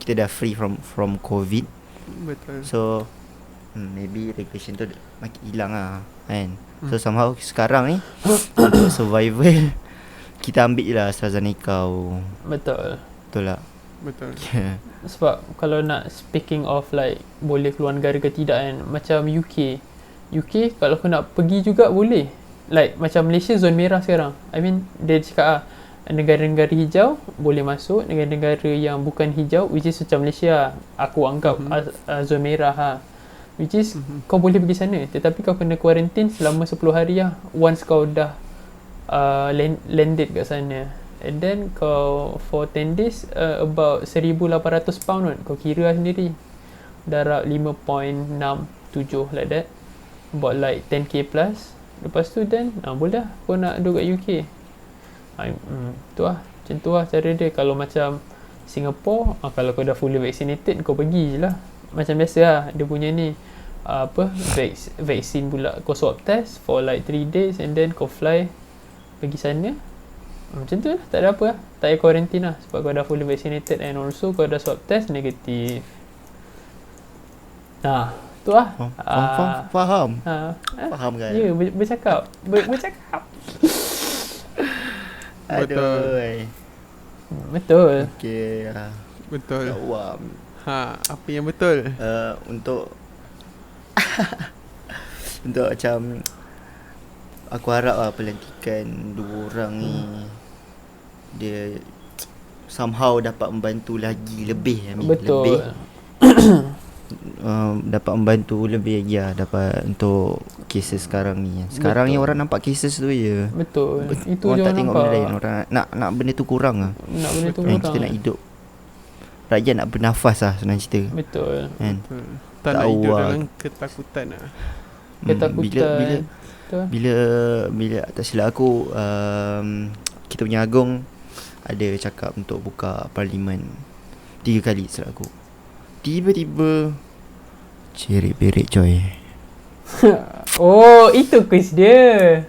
kita dah free from COVID. Betul. So maybe regulation tu makin hilang lah kan. So somehow sekarang ni untuk survival kita ambil je lah AstraZeneca. Betul Betul. lah. Sebab kalau nak speaking of like boleh keluar negara ke tidak kan, macam UK kalau kau nak pergi juga boleh. Like macam Malaysia zon merah sekarang. I mean dia cakap negara-negara hijau boleh masuk, negara-negara yang bukan hijau, which is macam Malaysia aku anggap zon merah which is kau boleh pergi sana, tetapi kau kena quarantine selama 10 hari lah once kau dah landed kat sana. And then kau for 10 days about £1,800 kan. Kau kira lah sendiri, darab 5.67 like that, about like 10k plus. Lepas tu then boleh lah kau nak duduk kat UK. Tu lah, macam tu lah cara dia. Kalau macam Singapore, kalau kau dah fully vaccinated, kau pergi je lah macam biasa lah. Dia punya ni vaksin pula, kau swab test for like 3 days and then kau fly pergi sana. Macam tu lah, tak ada apa lah, tak payah quarantine lah sebab kau dah fully vaccinated and also kau dah swab test negatif. Tu lah. Faham kan? Ya, bercakap. Aduh. Betul. Okay. Betul. Apa yang betul? Untuk untuk macam aku harap lah pelantikan dua orang ni dia somehow dapat membantu lagi lebih. Betul. Lebih dapat membantu lebih lagi lah, dapat untuk kes sekarang ni. Sekarang ni orang nampak kes tu je. Betul. Itu Orang je tak orang tengok nampak. benda lain. Orang nak benda tu kurang lah. Nak benda tu Kita kurang. nak hidup, rakyat nak bernafas lah senang cerita Betul. kan. Tak nak Tahu hidup lah. dalam ketakutan lah. Ketakutan. Bila tak silap aku kita punya Agong ada cakap untuk buka parlimen 3 kali silap aku. Tiba-tiba cerit-berit coy. Oh, itu quiz dia.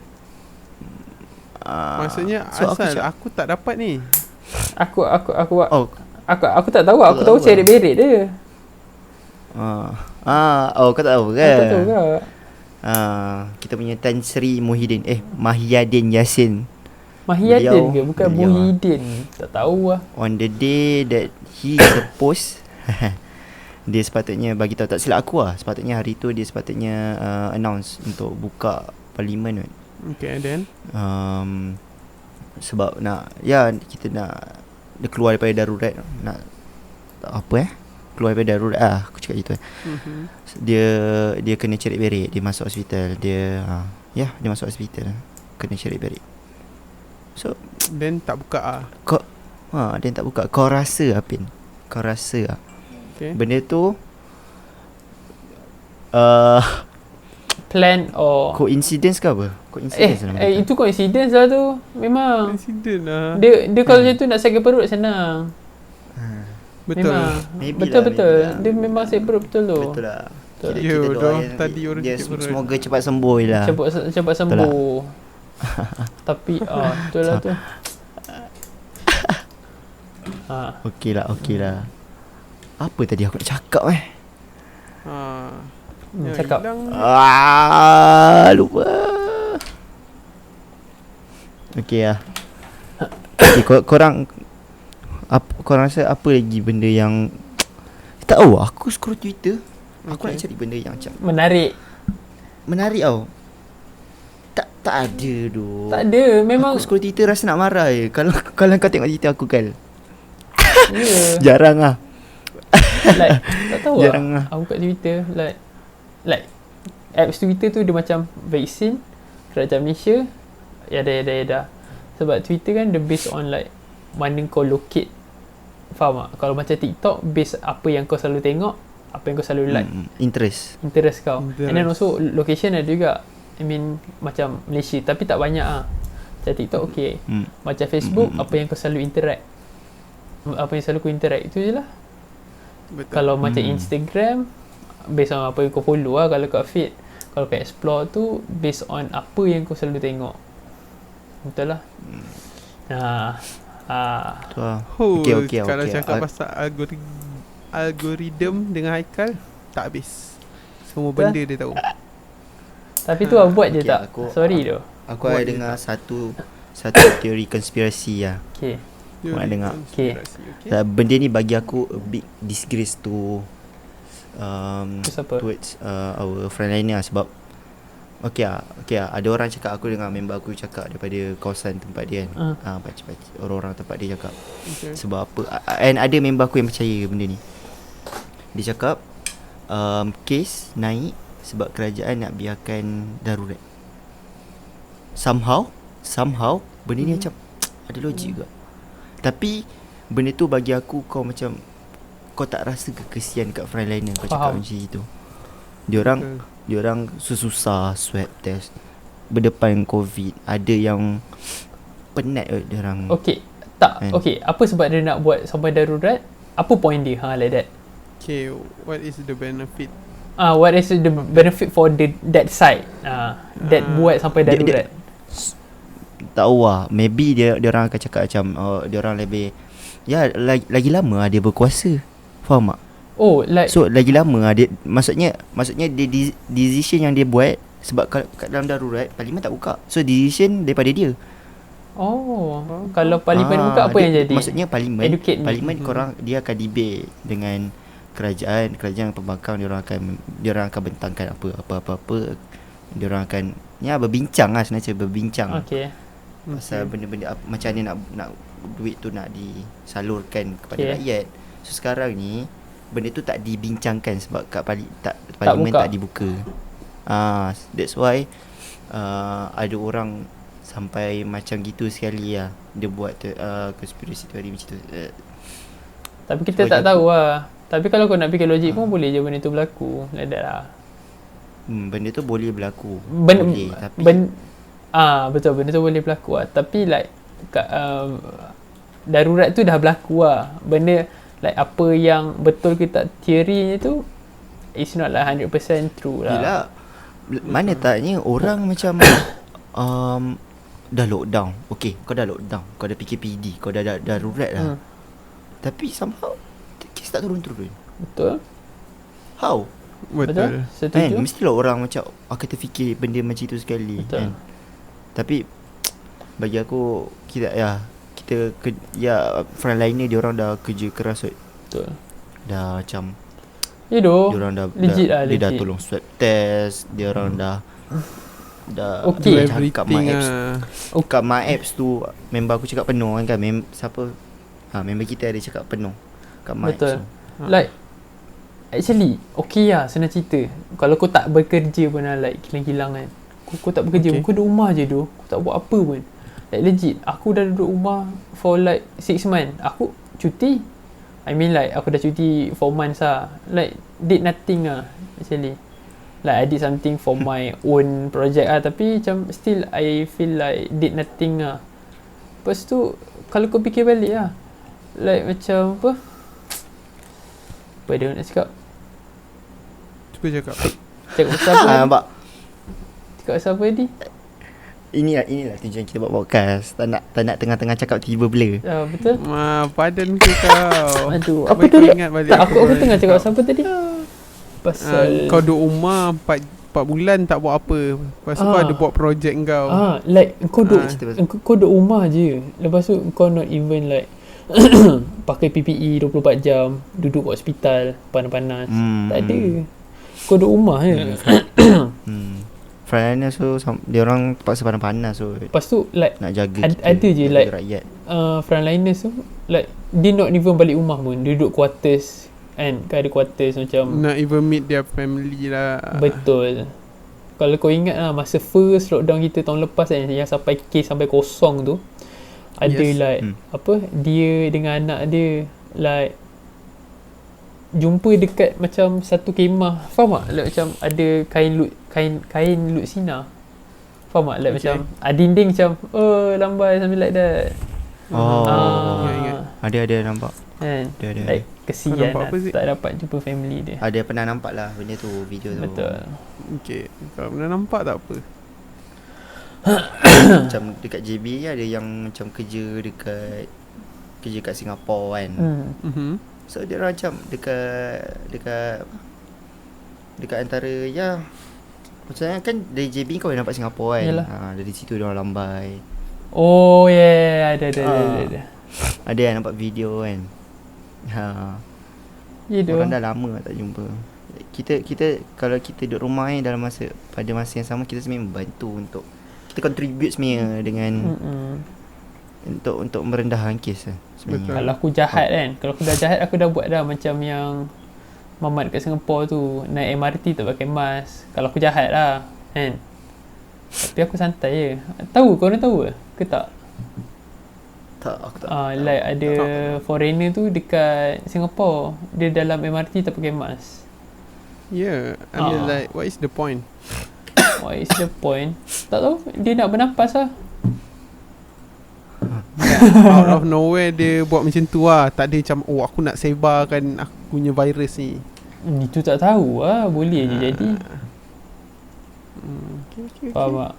Maksudnya so asal aku tak dapat ni. Aku Oh aku tak tahu. Aku tahu cerit-berit dia. oh kau tak tahu ke? Aku tak tahu ke? Kita punya Tan Sri Mahiyadin Yassin. Mahiyadin ke? Bukan beliau, Muhyiddin. Tak tahu lah. on the day that he supposed dia sepatutnya bagi tahu, tak silap aku lah, sepatutnya hari tu dia sepatutnya announce untuk buka parlimen kan. Okay, and then sebab kita nak dia keluar daripada darurat, nak keluar daripada darurat aku cakap gitu. Dia kena cerit-berit, dia masuk hospital, dia masuk hospital kena cerit-berit. So then tak buka ah. dia tak buka. Kau rasa Apin? Kau rasa Okay. benda tu Plan or coincidence ke apa? Coincidence lah benda tu. itu coincidence lah tu. Memang Insiden lah. Dia kalau macam tu nak sakit perut senang. Betul. Memang. Maybe Betul. lah. Dia memang sakit perut betul tu. Betul lah. Betul. Kita Yo, doakan tadi orang dia sakit perut. semoga cepat sembuh je lah. Cepat sembuh. Tapi betul lah tu. Okey lah. Apa tadi aku nak cakap Cakap. lupa. Okey lah. Korang rasa apa lagi benda yang tak tahu. Aku scroll Twitter, aku nak cari benda yang macam Menarik tau. Tak ada doh. Tak ada. Memang Aku scroll Twitter rasa nak marah je. Kalau kau tengok Twitter aku kan. yeah. Jarang lah. Like tak tahu Jarang lah. Aku kat Twitter like apps Twitter tu dia macam vaksin kerajaan Malaysia yada. Sebab Twitter kan dia based on like mana kau locate. Faham tak? Kalau macam TikTok based apa yang kau selalu tengok, apa yang kau selalu like, Interest kau. And then also location ada juga. I mean macam Malaysia tapi tak banyak Macam TikTok okay. Macam Facebook apa yang kau selalu interact. Apa yang selalu kau interact itu je lah. Betul. Kalau macam Instagram based on apa yang kau follow lah. Kalau kat feed, kalau kat explore tu based on apa yang kau selalu tengok. Betul lah. tu lah. Okay, kalau okay. cakap pasal algoritma dengan Haikal tak habis. Semua benda dia tahu. Tapi tu lah buat je Okay, tak. Sorry tu. Aku Buat ada je dengar tak. satu teori konspirasi lah. Okay. Kau nak dengar? Konspirasi, okay. Benda ni bagi aku a big disgrace to siapa? towards our frontliner sebab okay lah. Ada orang cakap, aku dengar member aku cakap daripada kawasan tempat dia kan. Pakcik-pakcik orang-orang tempat dia cakap. Okay. Sebab apa, and ada member aku yang percaya benda ni. Dia cakap kes naik sebab kerajaan nak biarkan darurat. Somehow benda ni macam ada logik juga. Tapi benda tu bagi aku, kau macam kau tak rasa kesian kat frontliner kau cakap Faham. macam itu. Diorang susah swab test berdepan COVID. Ada yang penat diorang. Okay. Tak. Kan? Okay. Apa sebab dia nak buat sampai darurat? Apa point dia like that? Okay, what is the benefit? What is the benefit for that side? That buat sampai darurat. Tahu lah, maybe dia orang akan cakap macam dia orang lebih lagi lama dia berkuasa. Faham tak? Oh, like So lagi lama dia maksudnya dia decision yang dia buat sebab kat dalam darurat parlimen tak buka. So decision daripada dia. Kalau parlimen buka apa dia, yang jadi? Maksudnya parlimen Educate me. korang dia akan debate dengan kerajaan pembangkang dia orang akan bentangkan apa. Dia orang akan berbincang lah sebenarnya, berbincang. Okay. Pasal benda-benda macam ni nak duit tu nak disalurkan kepada rakyat. So sekarang ni benda tu tak dibincangkan sebab kat parlimen tak dibuka. That's why ada orang sampai macam gitu sekali lah. Dia buat conspiracy theory macam tu. Tapi kita tak tahu lah. Tapi kalau kau nak fikir logik pun boleh je benda tu berlaku. Like that lah. Benda tu boleh berlaku. Boleh, tapi betul, benda tu boleh berlaku lah. Tapi like darurat tu dah berlaku lah. Benda like apa yang betul ke tak teorinya tu, it's not like 100% true lah. Yelah, mana taknya orang macam dah lockdown. Okay, kau dah lockdown, kau dah PKPD, kau dah darurat lah. Tapi somehow kes tak turun-turun. Betul. How? Betul. Setuju. Mestilah orang macam akan terfikir benda macam itu sekali. Betul. Tapi bagi aku kita frontliner dia orang dah kerja keras. Betul. Dah macam dia orang dah legit lah, dia dah legit. tolong swab test, dia orang dah Okay. kat My Apps. Kat My Apps tu member aku cakap penuh kan. Member kita ada cakap penuh kat My Apps Betul. tu. Like actually okay lah, senang cerita. Kalau kau tak bekerja pun lah, like kilang-kilang kan, kau tak bekerja pun, kau duduk rumah je tu, kau tak buat apa pun. Like legit, aku dah duduk rumah for like 6 months. Aku cuti, I mean like aku dah cuti 4 months lah. Like did nothing lah actually. Like I did something for my own project lah, tapi macam still I feel like did nothing lah. Lepas tu kalau kau fikir balik lah, like macam apa dia nak cakap? Cuba cakap. Cakap pasal apa? Nampak? Cakap pasal apa tadi? Inilah tujuan kita buat podcast. Tak nak tengah-tengah cakap tiba blur. Betul. Padan ke kau? Aduh, Kau apa baik tu? kau ingat balik Tak, aku apa tengah cakap kau. pasal apa tadi? Pasal Kau duduk rumah 4 bulan tak buat apa. Lepas tu kau ada buat projek kau. like kau duduk kau duduk rumah je. Lepas tu kau not even like pakai PPE 24 jam, duduk kat hospital panas-panas. Tak ada. Kau duduk rumah je. Frontliner so dia orang terpaksa panas-panas so. Lepas tu like nak jaga ada je like rakyat. Frontliners tu like dia not even balik rumah pun. Dia duduk quarters kan, ada quarters macam Not even meet their family lah. Betul. Kalau kau ingat lah masa first lockdown kita tahun lepas kan, yang sampai kes sampai kosong tu, ada like dia dengan anak dia like jumpa dekat macam satu kemah. Faham tak? Like macam ada kain lut sinar. Faham tak? Like macam dinding macam lambai something like that. Ingat. Ada nampak. Kan? Ada. Like kesian lah, apa sih? tak dapat jumpa family dia. Ada pernah nampak lah benda tu, video tu. Betul. Okay. Kalau pernah nampak tak apa. Macam dekat JB ada yang macam kerja kat Singapura kan. So dia orang macam dekat antara maksudnya kan dari JB kau boleh nampak Singapura kan. Dari situ dia orang lambai. Oh yeah, ada. Ada yang nampak video kan. Orang dah lama tak jumpa. Kita kalau kita duduk rumah pada masa yang sama, kita sebenarnya membantu untuk kita contribute sebenarnya dengan untuk merendahkan kes sebenarnya. Kalau aku jahat kan, kalau aku dah jahat, aku dah buat dah macam yang Mamat kat Singapura tu, naik MRT tak pakai mask. Kalau aku jahat lah kan. Tapi aku santai je. Tahu, korang tahu ke tak? Tak, aku tak. Like ada foreigner tu dekat Singapura, dia dalam MRT tak pakai mask. Yeah, I mean like what is the point? What is the point? Tak tahu, dia nak bernafas lah. Out of nowhere dia buat macam tu lah. Tak ada macam aku nak sebarkan aku punya virus ni. Itu tak tahu lah, boleh je jadi. Okay. Faham tak?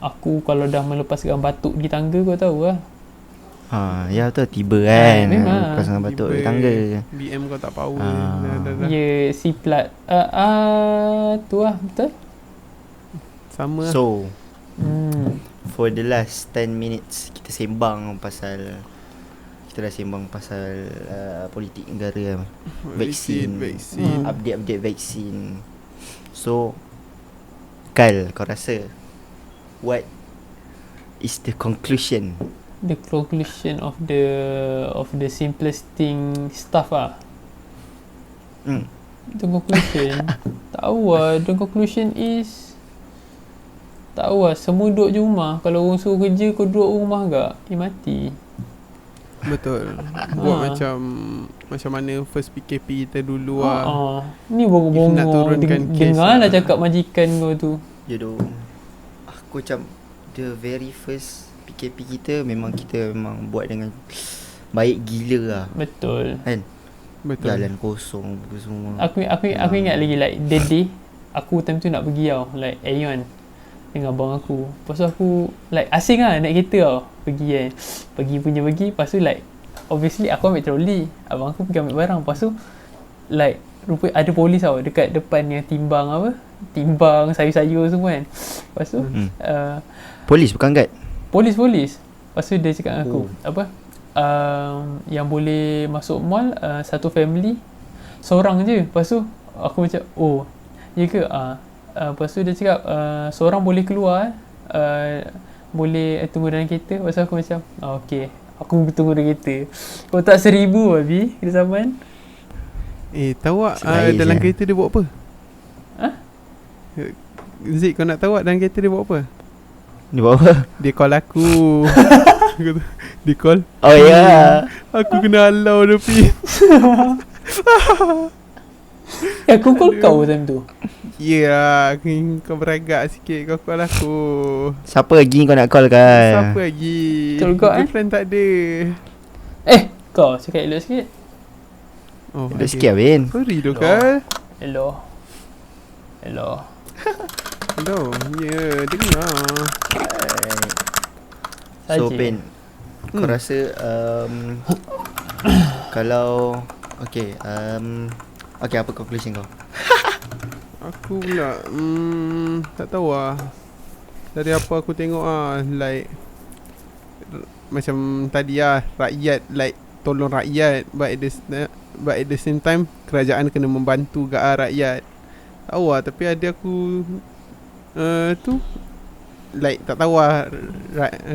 Aku kalau dah melepaskan batuk di tangga, kau tahu lah. Ya betul, tiba kan. Memang. Pasang batuk di tangga. BM kau tak power. Dah. Ya, si plat. Tu lah, betul? Sama lah. So for the last 10 minutes kita sembang pasal kita dah sembang pasal politik negara, vaksin, update vaksin. So Kal, kau rasa what is the conclusion? The conclusion of the simplest thing stuff The conclusion tahu the conclusion is tahu semua duduk je rumah. Kalau orang suruh kerja, kau duduk rumah agak mati. Betul. Buat macam mana first PKP kita dulu Ni bongong-bongong nak turunkan kes dengar lah cakap majikan kau tu. Ya doh. Aku macam the very first PKP kita memang buat dengan baik gila lah. Betul. Kan? Betul. Jalan kosong semua. Aku ingat lagi like the day aku time tu nak pergi like Aeon dengan abang aku. Lepas tu aku like asing naik kereta pergi Lepas tu like obviously aku ambil trolley, abang aku pergi ambil barang. Lepas tu like rupa ada polis dekat depan yang timbang sayur-sayur semua kan. Lepas tu Polis bukan guard? Polis. Lepas tu dia cakap dengan aku yang boleh masuk mall satu family seorang je. Lepas tu aku macam ya ke? Lepas tu dia cakap seorang boleh keluar boleh tunggu dalam kereta. Lepas tu aku macam okay, aku tunggu dalam kereta. Kau tak 1,000 Abi di zaman. Tahu tak dalam kereta dia buat apa? Zik, kau nak tahu tak dalam kereta dia buat apa? Dia buat apa? Dia call aku. Dia call. Oh ya yeah. Aku kena halau dia pergi. Aku call kau time tu. Ya, kau beragak sikit. Kau call aku. Siapa lagi kau nak call kan? Siapa lagi? Call kau Girlfriend tak ada. Kau cakap elok sikit. Elok sikit Abin. Sorry tu Kal. Hello. Hello. Ya, dengar. So Ben, kau rasa kalau okay, apa conclusion kau? Aku pula tak tahu dari apa aku tengok like macam tadi rakyat like tolong rakyat, but at the same time kerajaan kena membantu rakyat. Tahu tapi ada aku tu like tak tahu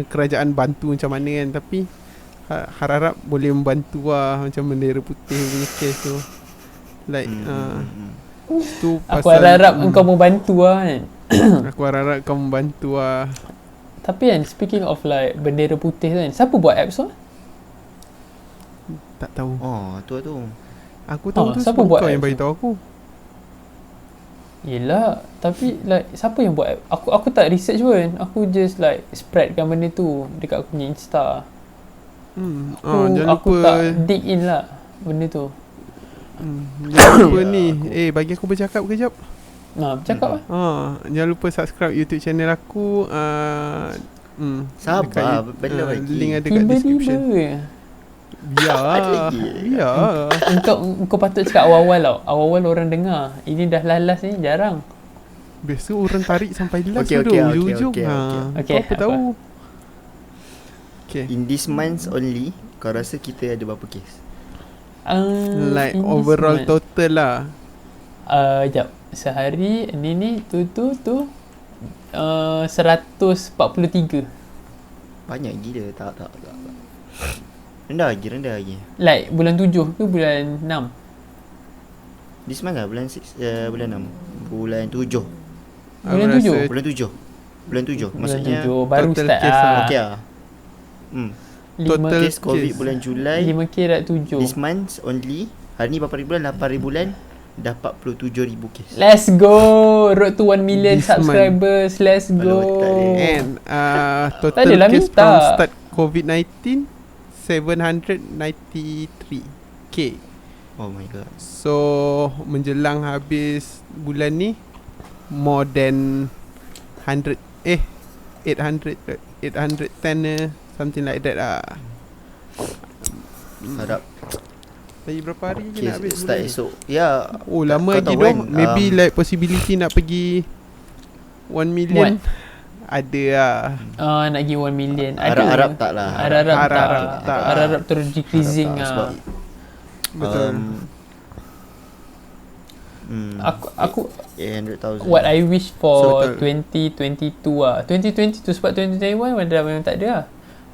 kerajaan bantu macam mana kan, tapi harap boleh membantu macam bendera putih punya kes tu like tu pasal aku harap engkau membantu kan. Aku harap kau membantu Tapi kan speaking of like bendera putih kan, siapa buat apps tu? Tak tahu. Tu aku tahu tu siapa sebab buat kau yang apps beritahu aku. Yelah, tapi like siapa yang buat app? Aku tak research pun. Aku just like spreadkan benda tu dekat aku punya Insta. Aku tak dig in lah benda tu. Jangan lupa ni. Bagi aku bercakap kejap. Bercakap jangan lupa subscribe YouTube channel aku. Sabar, benda lagi. Link ada kat description. Biar. Engkau patut cakap awal-awal tau. Awal-awal orang dengar. Ini dah lalas ni jarang. Biasa orang tarik sampai last Okay. ujung. Kau apa tahu? Okay. In this month only, kau rasa kita ada berapa kes? Like overall total lah. Sekejap. Sehari ni tu 143. Banyak gila. Tak. Rendah lagi. Like bulan 7 ke bulan 6? This month lah, bulan 6, bulan 6. Bulan 7. Bulan 7. Maksudnya 7 baru total start case okay lah. Total Kes COVID bulan Julai. 5K dah 7. This month only. Hari ni berapa ribu bulan? 8 ribu bulan. Dah 47,000 kes. Let's go. Road to 1 million This subscribers. Let's go. And total case from start COVID-19 793K. Oh my god. So menjelang habis bulan ni more than 810 something like that Harap lagi berapa hari je nak habis start bulan esok. Ya. lama lagi dong. Maybe like possibility nak pergi 1 million. ada lah. Nak pergi 1 million. Ada Arab tak lah. Arab tak. Arab terus decreasing Sebab Betul. Aku 800,000. what I wish So, for 2022 lah. 2022 sebab 2021 memang tak ada lah.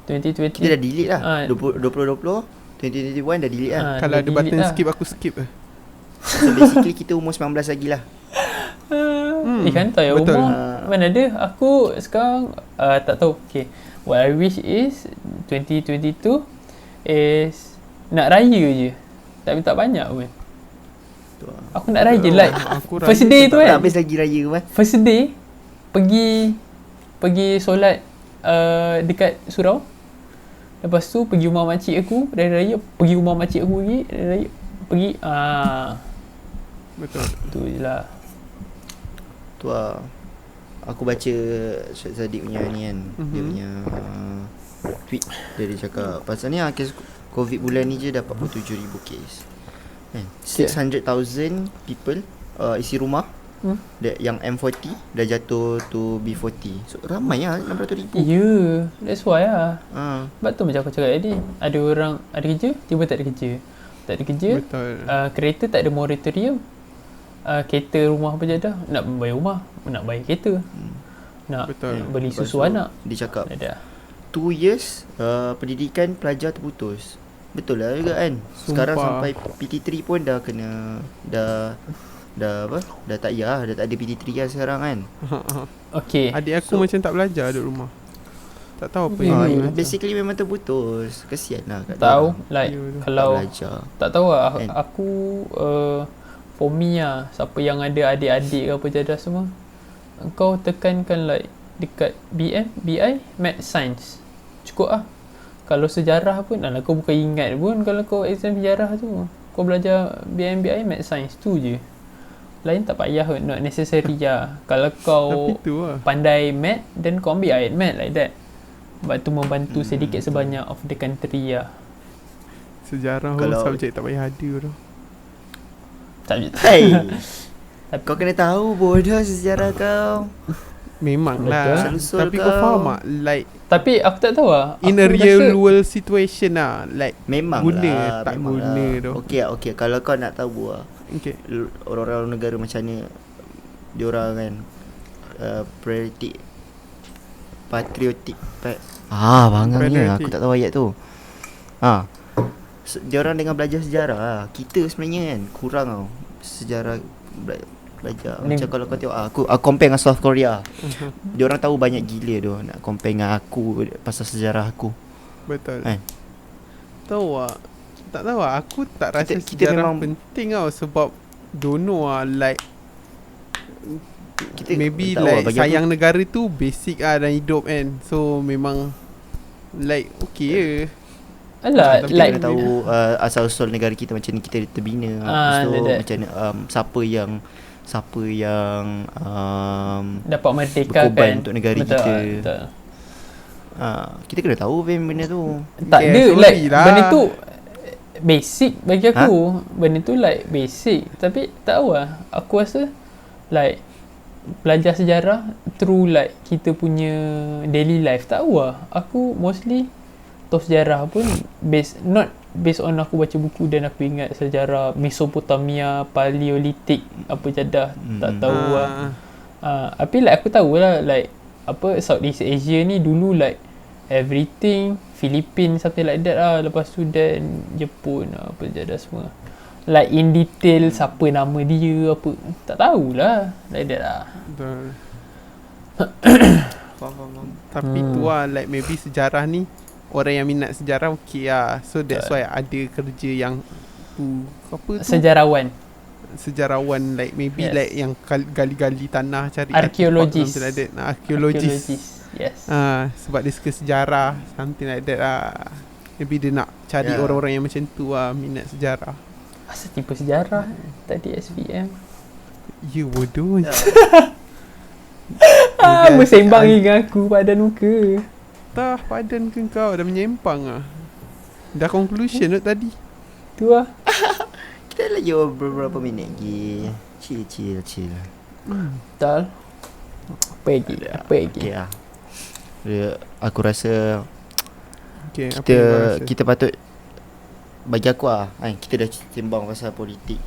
2020 Kita dah delete lah. Ah. 2020, 2021 dah delete lah. Kalau dah ada delete button lah. skip, aku skip lah. So basically kita umur 19 lagi lah. Kan tahu ya betul. umur mana ada. Aku sekarang tak tahu. Okay, what I wish is 2022 is nak raya je, tapi tak banyak pun. Aku nak raya like Aku first raya day tak tu Tak kan, habis lagi raya kan. first day pergi solat dekat surau. Lepas tu pergi rumah makcik aku dari raya, pergi rumah makcik aku lagi dari raya, pergi Betul. tu je lah. Tu lah. Aku baca Syed Saddiq punya ni kan. Dia punya tweet. Dia cakap pasal ni kes COVID bulan ni je dah 47,000 kes. 600,000 people isi rumah. Yang M40 dah jatuh to B40. So ramai lah 600,000. Yeah, that's why lah. Sebab tu macam aku cakap tadi, ada orang ada kerja, tiba tak ada kerja. Tak ada kerja, Betul. kereta tak ada moratorium. Kereta rumah berjadah, nak bayar rumah, nak bayar kereta. Nak Betul. beli Lepas susu tu, anak. Dia cakap Ada. 2 years pendidikan pelajar terputus. Betul lah juga kan. Sekarang Sumpah. sampai PT3 pun dah kena dah apa? Dah tak payah, dah tak ada PT3 lah sekarang kan. Okay. Adik aku macam tak belajar duduk rumah. Tak tahu apa Ya. yang Basically memang terputus. Kesian lah kat Tahu dia. like Ya, betul. kalau Tak belajar. tak tahu lah Kan? aku for me lah, siapa yang ada adik-adik ke apa jadah semua, kau tekankan like dekat BI, Math Science. Cukup lah. Kalau sejarah pun, kau bukan ingat pun kalau kau exam sejarah tu. Kau belajar BI, Math Science tu je. Lain tak payah pun, not necessary lah. Kalau kau Tapi tu lah. pandai math, then kau ambil ayat math like that. Sebab tu membantu sedikit sebanyak of the country lah. Sejarah Kalau- subjek tak payah ada tu. Tak Hey, kau kena tahu bodoh sejarah kau. Memang lah. Betul. Tapi kau Kau. faham tak? Like Tapi aku tak tahu lah. in Aku a real rasa- world situation lah. Like Memang guna lah, tak memang guna lah. tu. Okey, kalau kau nak tahu lah, Okay. orang-orang negara macam ni, diorang kan patriotik bangannya Patriotic. aku tak tahu ayat tu. Diorang dengan belajar sejarah lah. Kita sebenarnya kan kurang tau sejarah belajar. Ni- Macam kalau kau tengok aku compare dengan South Korea. Diorang tahu banyak gila tu nak compare dengan aku pasal sejarah aku. Betul. Kan? Tahu tak? Tak tahu lah. Aku tak rasa Kita sejarah memang- penting tau. Sebab don't know lah. Like Kita maybe tak tahu lah, like bagi sayang negara tu basic lah dalam hidup kan. So memang like okay je. Alah, Tapi like kena tahu asal-usul negara kita macam ni kita terbina. Lepas tu that. macam siapa yang dapat merdeka berkorban kan untuk negara betul, kita. betul. Kita kena tahu benda tu. Tak Yeah, ada sorry like lah. benda tu basic bagi aku. Benda tu like basic. Tapi tak tahu lah. Aku rasa like belajar sejarah through like kita punya daily life. Tak tahu lah. Aku mostly tahu sejarah pun not based on aku baca buku dan aku ingat sejarah Mesopotamia, Paleolitik apa jadah. Tak tahu lah. Tapi like aku tahu lah like apa Southeast Asia ni dulu like everything Philippines something like that lah. Lepas tu dan Jepun apa jadah semua. Like in detail siapa nama dia apa tak tahulah like that lah. Betul. Faham. Tapi tu lah like maybe sejarah ni orang yang minat sejarah okay lah. So that's why ada kerja yang apa tu? Sejarawan like maybe Yes. like yang gali-gali tanah cari Archaeologist. something like that. Archaeologist. Yes. Sebab dia suka sejarah something like that lah. Maybe dia nak cari Yeah. orang-orang yang macam tu lah minat sejarah. Asal tipe sejarah tadi SPM. You bodoh. Bersembang dengan aku padan muka. Tah padan ke kau dah menyempang lah. Dah conclusion tu tadi. Tu lah. Kita lagi beberapa minit lagi. Chill. Betul. Apa lagi? Okay lah. Aku rasa Okay, apa yang kau rasa? kita patut, bagi aku kita dah sembang pasal politik,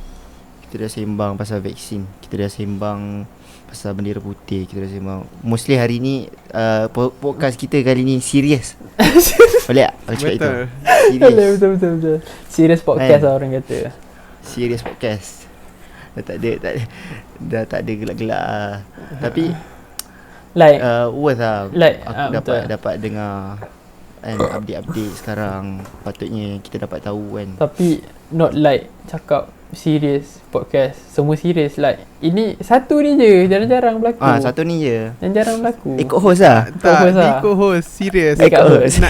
kita dah sembang pasal vaksin, kita dah sembang pasal bendera putih, kita dah sembang. Mostly hari ni podcast kita kali ni serius. Boleh tak aku cakap itu? Serius. Betul. Serious podcast lah orang kata. Serius podcast. Dah tak ada gelak-gelak lah. Tapi Like worth lah. Like, Aku betul. dapat dengar kan update-update sekarang. Patutnya kita dapat tahu kan. Tapi not like cakap serious podcast. Semua serious. Like ini satu ni je, jarang-jarang berlaku. Satu ni je. Yang jarang berlaku. Ikut host lah. Tak, host lah. ikut host. Serius. Ikut host.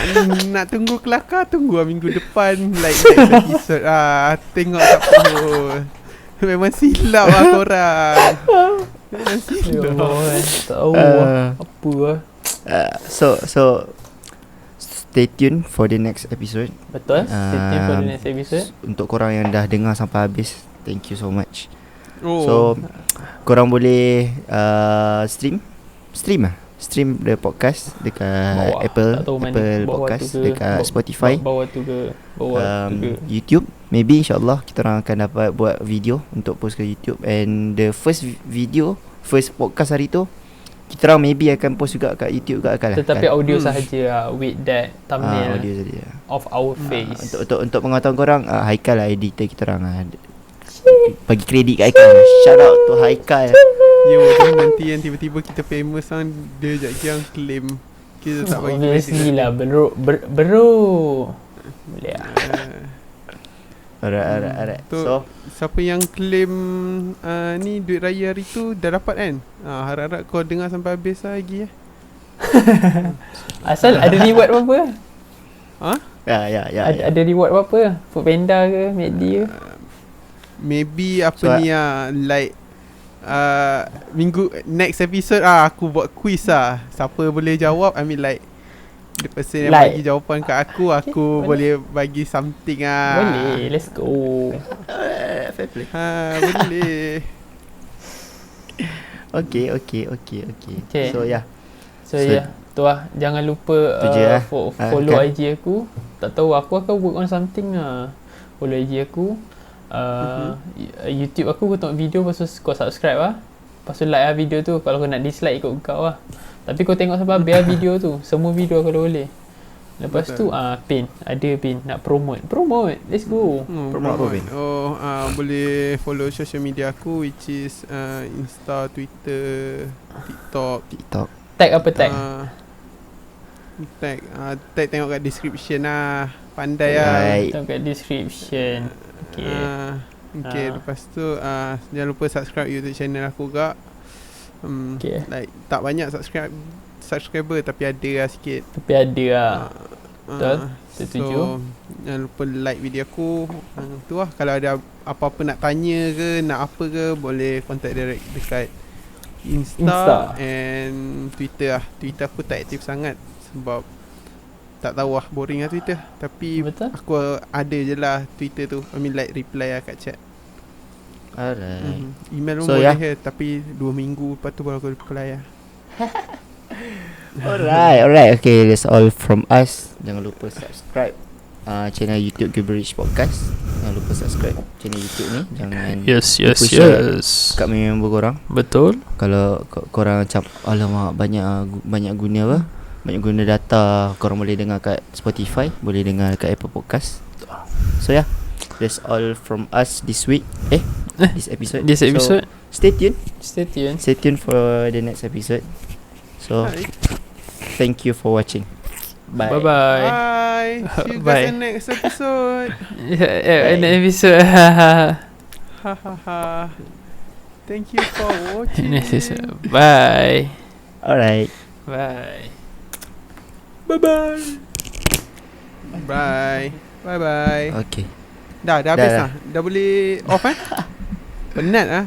Nak tunggu kelakar, tunggu lah minggu depan. Like next episode tengok tak host. Memang silap lah korang. Memang Ya silap. Allah, tahu apa lah. So stay tune for the next episode. Betul. Stay tuned for the next episode. Untuk korang yang dah dengar sampai habis, thank you so much. Oh. So korang boleh stream the podcast dekat Bawah. Apple Tak tahu mana. Apple Bawah Podcast, tu ke, dekat Spotify, bawah tu ke, bawah tu ke. YouTube. Maybe insyaAllah kita orang akan dapat buat video untuk post ke YouTube. And the first podcast hari tu, kita orang maybe akan post juga kat YouTube juga kan. Tetapi audio sahaja lah, with that thumbnail audio saja. of our face. Untuk pengetahuan korang, Haikal lah editor kita orang lah. Bagi kredit kat Haikal. Shout out to Haikal. Ya, betul. Nanti yang tiba-tiba kita famous kan, dia sekejap lagi yang claim kita tak bagi Obviously credit. lah, bro. Boleh lah. Alright. Tu, So siapa yang claim ni duit raya hari tu dah dapat kan? Harap-harap kau dengar sampai habis lah lagi Asal ada reward apa-apa? Ya. Ada reward apa-apa? Foodpanda ke, McD ke? Maybe apa So, ni like minggu next episode aku buat quiz siapa boleh jawab, I mean like the person yang Like, bagi jawapan kat aku boleh bagi something Boleh, let's go. fair play. Boleh. Okay. Okay. So yeah. So yeah, tu lah. Jangan lupa Tu je lah. follow kan? IG aku. Tak tahu, aku akan work on something lah. Follow IG aku. YouTube aku tengok video, lepas tu kau subscribe lah. Lepas tu like lah video tu. Kalau kau nak dislike ikut kau lah. Tapi kau tengok sampai habis lah video tu. Semua video kalau boleh. Lepas tu pin. Ada pin. Nak promote. Let's go. Promote apa, Bin? Boleh follow social media aku, which is Insta, Twitter, TikTok. Tag apa tag? Tag tengok kat description lah. Pandai lah. Right. Tengok kat description. Okay. Okay, lepas tu jangan lupa subscribe YouTube channel aku juga. Okay. Like tak banyak subscriber tapi ada lah sikit. Tapi ada lah. Betul. Setuju. So jangan lupa like video aku. Tu lah, kalau ada apa-apa nak tanya ke, nak apa ke, boleh contact direct dekat Insta and Twitter lah. Twitter aku tak aktif sangat sebab tak tahu lah, boring lah Twitter. Tapi Betul. aku ada je lah Twitter tu, I mean like reply lah kat chat. Alright. Email pun So, boleh yeah. tapi 2 minggu lepas tu baru aku reply lah. Alright. Okay, that's all from us. Jangan lupa subscribe channel YouTube Gibberish Podcast. Jangan lupa subscribe channel YouTube ni. Jangan lupa share kat member korang. Betul. Kalau korang macam alamak banyak guna apa? Banyak guna data, korang boleh dengar kat Spotify, boleh dengar kat Apple Podcast. So yeah, that's all from us this week. This episode. This episode. So, stay tuned. Stay tuned for the next episode. So thank you for watching. Bye. Bye. Bye. See you Bye. guys in next episode. Next episode. Ha ha ha. Thank you for watching. Next episode. Bye. Alright. Bye. Bye. Bye bye. Okay. Dah habis Dah. Dah boleh off Penat